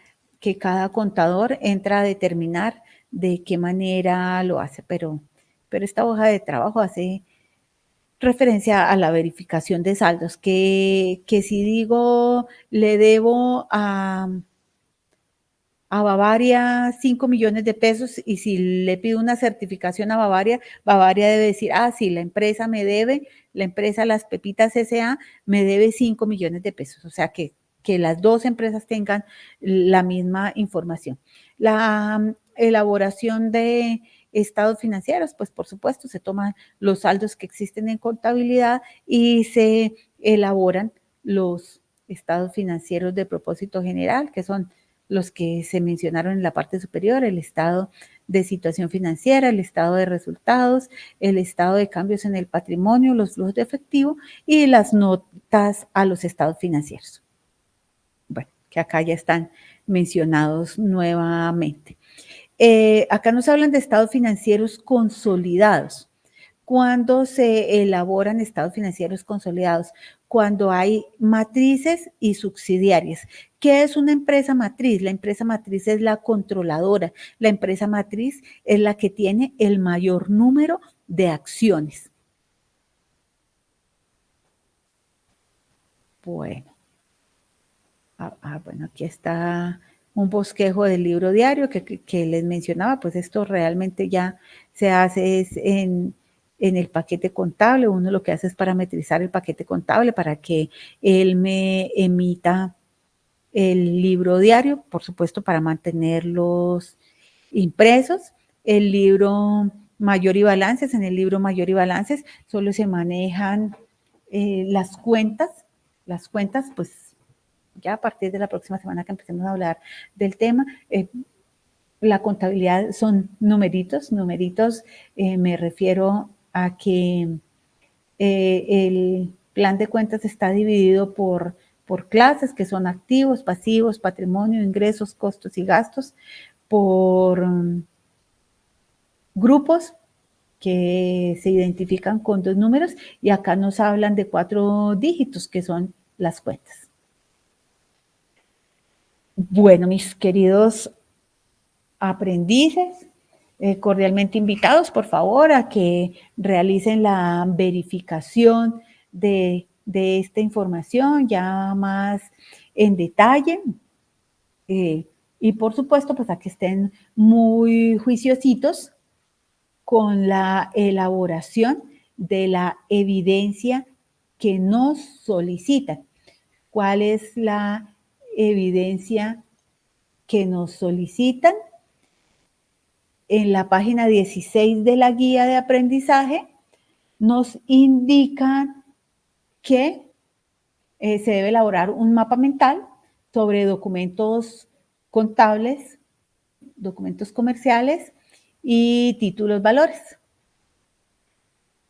contador entra a determinar de qué manera lo hace, pero esta hoja de trabajo hace referencia a la verificación de saldos, que si digo le debo a Bavaria 5 millones de pesos y si le pido una certificación a Bavaria, Bavaria debe decir, sí, la empresa me debe, la empresa Las Pepitas S.A. me debe 5 millones de pesos, o sea que las 2 empresas tengan la misma información. elaboración de estados financieros, pues por supuesto se toman los saldos que existen en contabilidad y se elaboran los estados financieros de propósito general, que son los que se mencionaron en la parte superior, el estado de situación financiera, el estado de resultados, el estado de cambios en el patrimonio, los flujos de efectivo y las notas a los estados financieros. Bueno, que acá ya están mencionados nuevamente. Acá nos hablan de estados financieros consolidados. ¿Cuándo se elaboran estados financieros consolidados? Cuando hay matrices y subsidiarias. ¿Qué es una empresa matriz? La empresa matriz es la controladora. La empresa matriz es la que tiene el mayor número de acciones. Bueno. Bueno, aquí está un bosquejo del libro diario que les mencionaba, pues esto realmente ya se hace es en el paquete contable. Uno lo que hace es parametrizar el paquete contable para que él me emita el libro diario, por supuesto, para mantenerlos impresos. El libro mayor y balances, en el libro mayor y balances solo se manejan las cuentas, pues ya a partir de la próxima semana que empecemos a hablar del tema, la contabilidad son numeritos, me refiero a que el plan de cuentas está dividido por clases que son activos, pasivos, patrimonio, ingresos, costos y gastos, por grupos que se identifican con 2 números y acá nos hablan de 4 dígitos que son las cuentas. Bueno, mis queridos aprendices, cordialmente invitados, por favor, a que realicen la verificación de esta información ya más en detalle. Y por supuesto, pues a que estén muy juiciositos con la elaboración de la evidencia que nos solicitan. ¿Cuál es la evidencia que nos solicitan? En la página 16 de la guía de aprendizaje nos indican que se debe elaborar un mapa mental sobre documentos contables, documentos comerciales y títulos valores.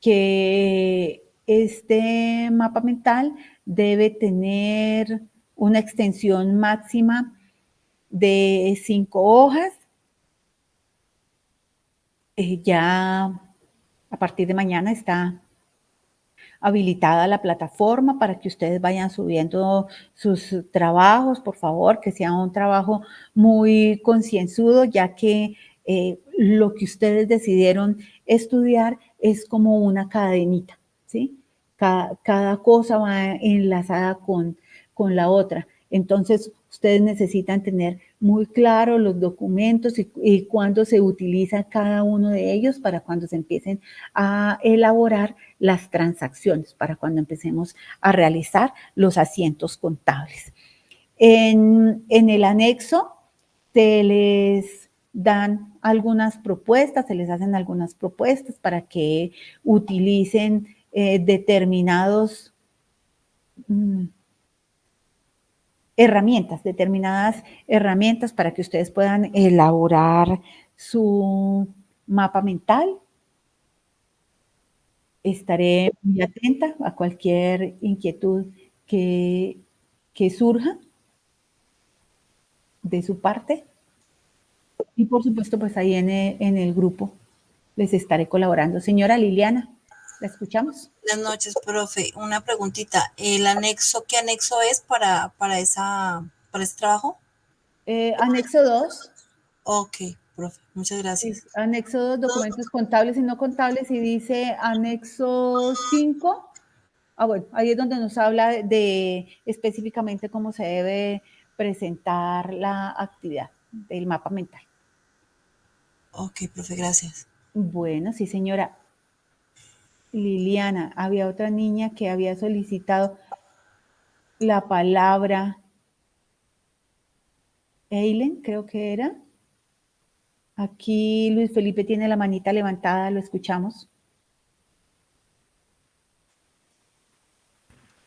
Que este mapa mental debe tener una extensión máxima de 5 hojas. Ya a partir de mañana está habilitada la plataforma para que ustedes vayan subiendo sus trabajos, por favor, que sea un trabajo muy concienzudo, ya que lo que ustedes decidieron estudiar es como una cadenita, ¿sí? Cada cosa va enlazada con la otra. Entonces, ustedes necesitan tener muy claro los documentos y cuándo se utiliza cada uno de ellos para cuando se empiecen a elaborar las transacciones, para cuando empecemos a realizar los asientos contables. En el anexo se les dan algunas propuestas, se les hacen algunas propuestas para que utilicen determinadas herramientas para que ustedes puedan elaborar su mapa mental. Estaré muy atenta a cualquier inquietud que surja de su parte. Y por supuesto, pues ahí en el grupo les estaré colaborando. Señora Liliana, ¿la escuchamos? Buenas noches, profe. Una preguntita. ¿El anexo, qué anexo es para ese trabajo? Anexo 2. Ok, profe. Muchas gracias. Anexo 2, documentos contables y no contables, y dice anexo 5. Bueno, ahí es donde nos habla de específicamente cómo se debe presentar la actividad del mapa mental. Ok, profe, gracias. Bueno, sí, señora. Liliana, había otra niña que había solicitado la palabra. Eileen, creo que era. Aquí Luis Felipe tiene la manita levantada, lo escuchamos.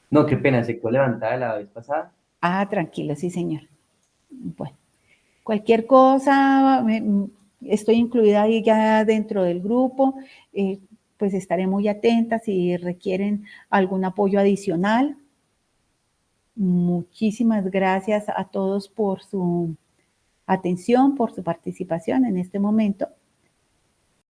No, qué pena, se quedó levantada la vez pasada. Ah, tranquilo, sí, señor. Bueno, cualquier cosa, estoy incluida ahí ya dentro del grupo, pues estaré muy atenta si requieren algún apoyo adicional. Muchísimas gracias a todos por su atención, por su participación en este momento.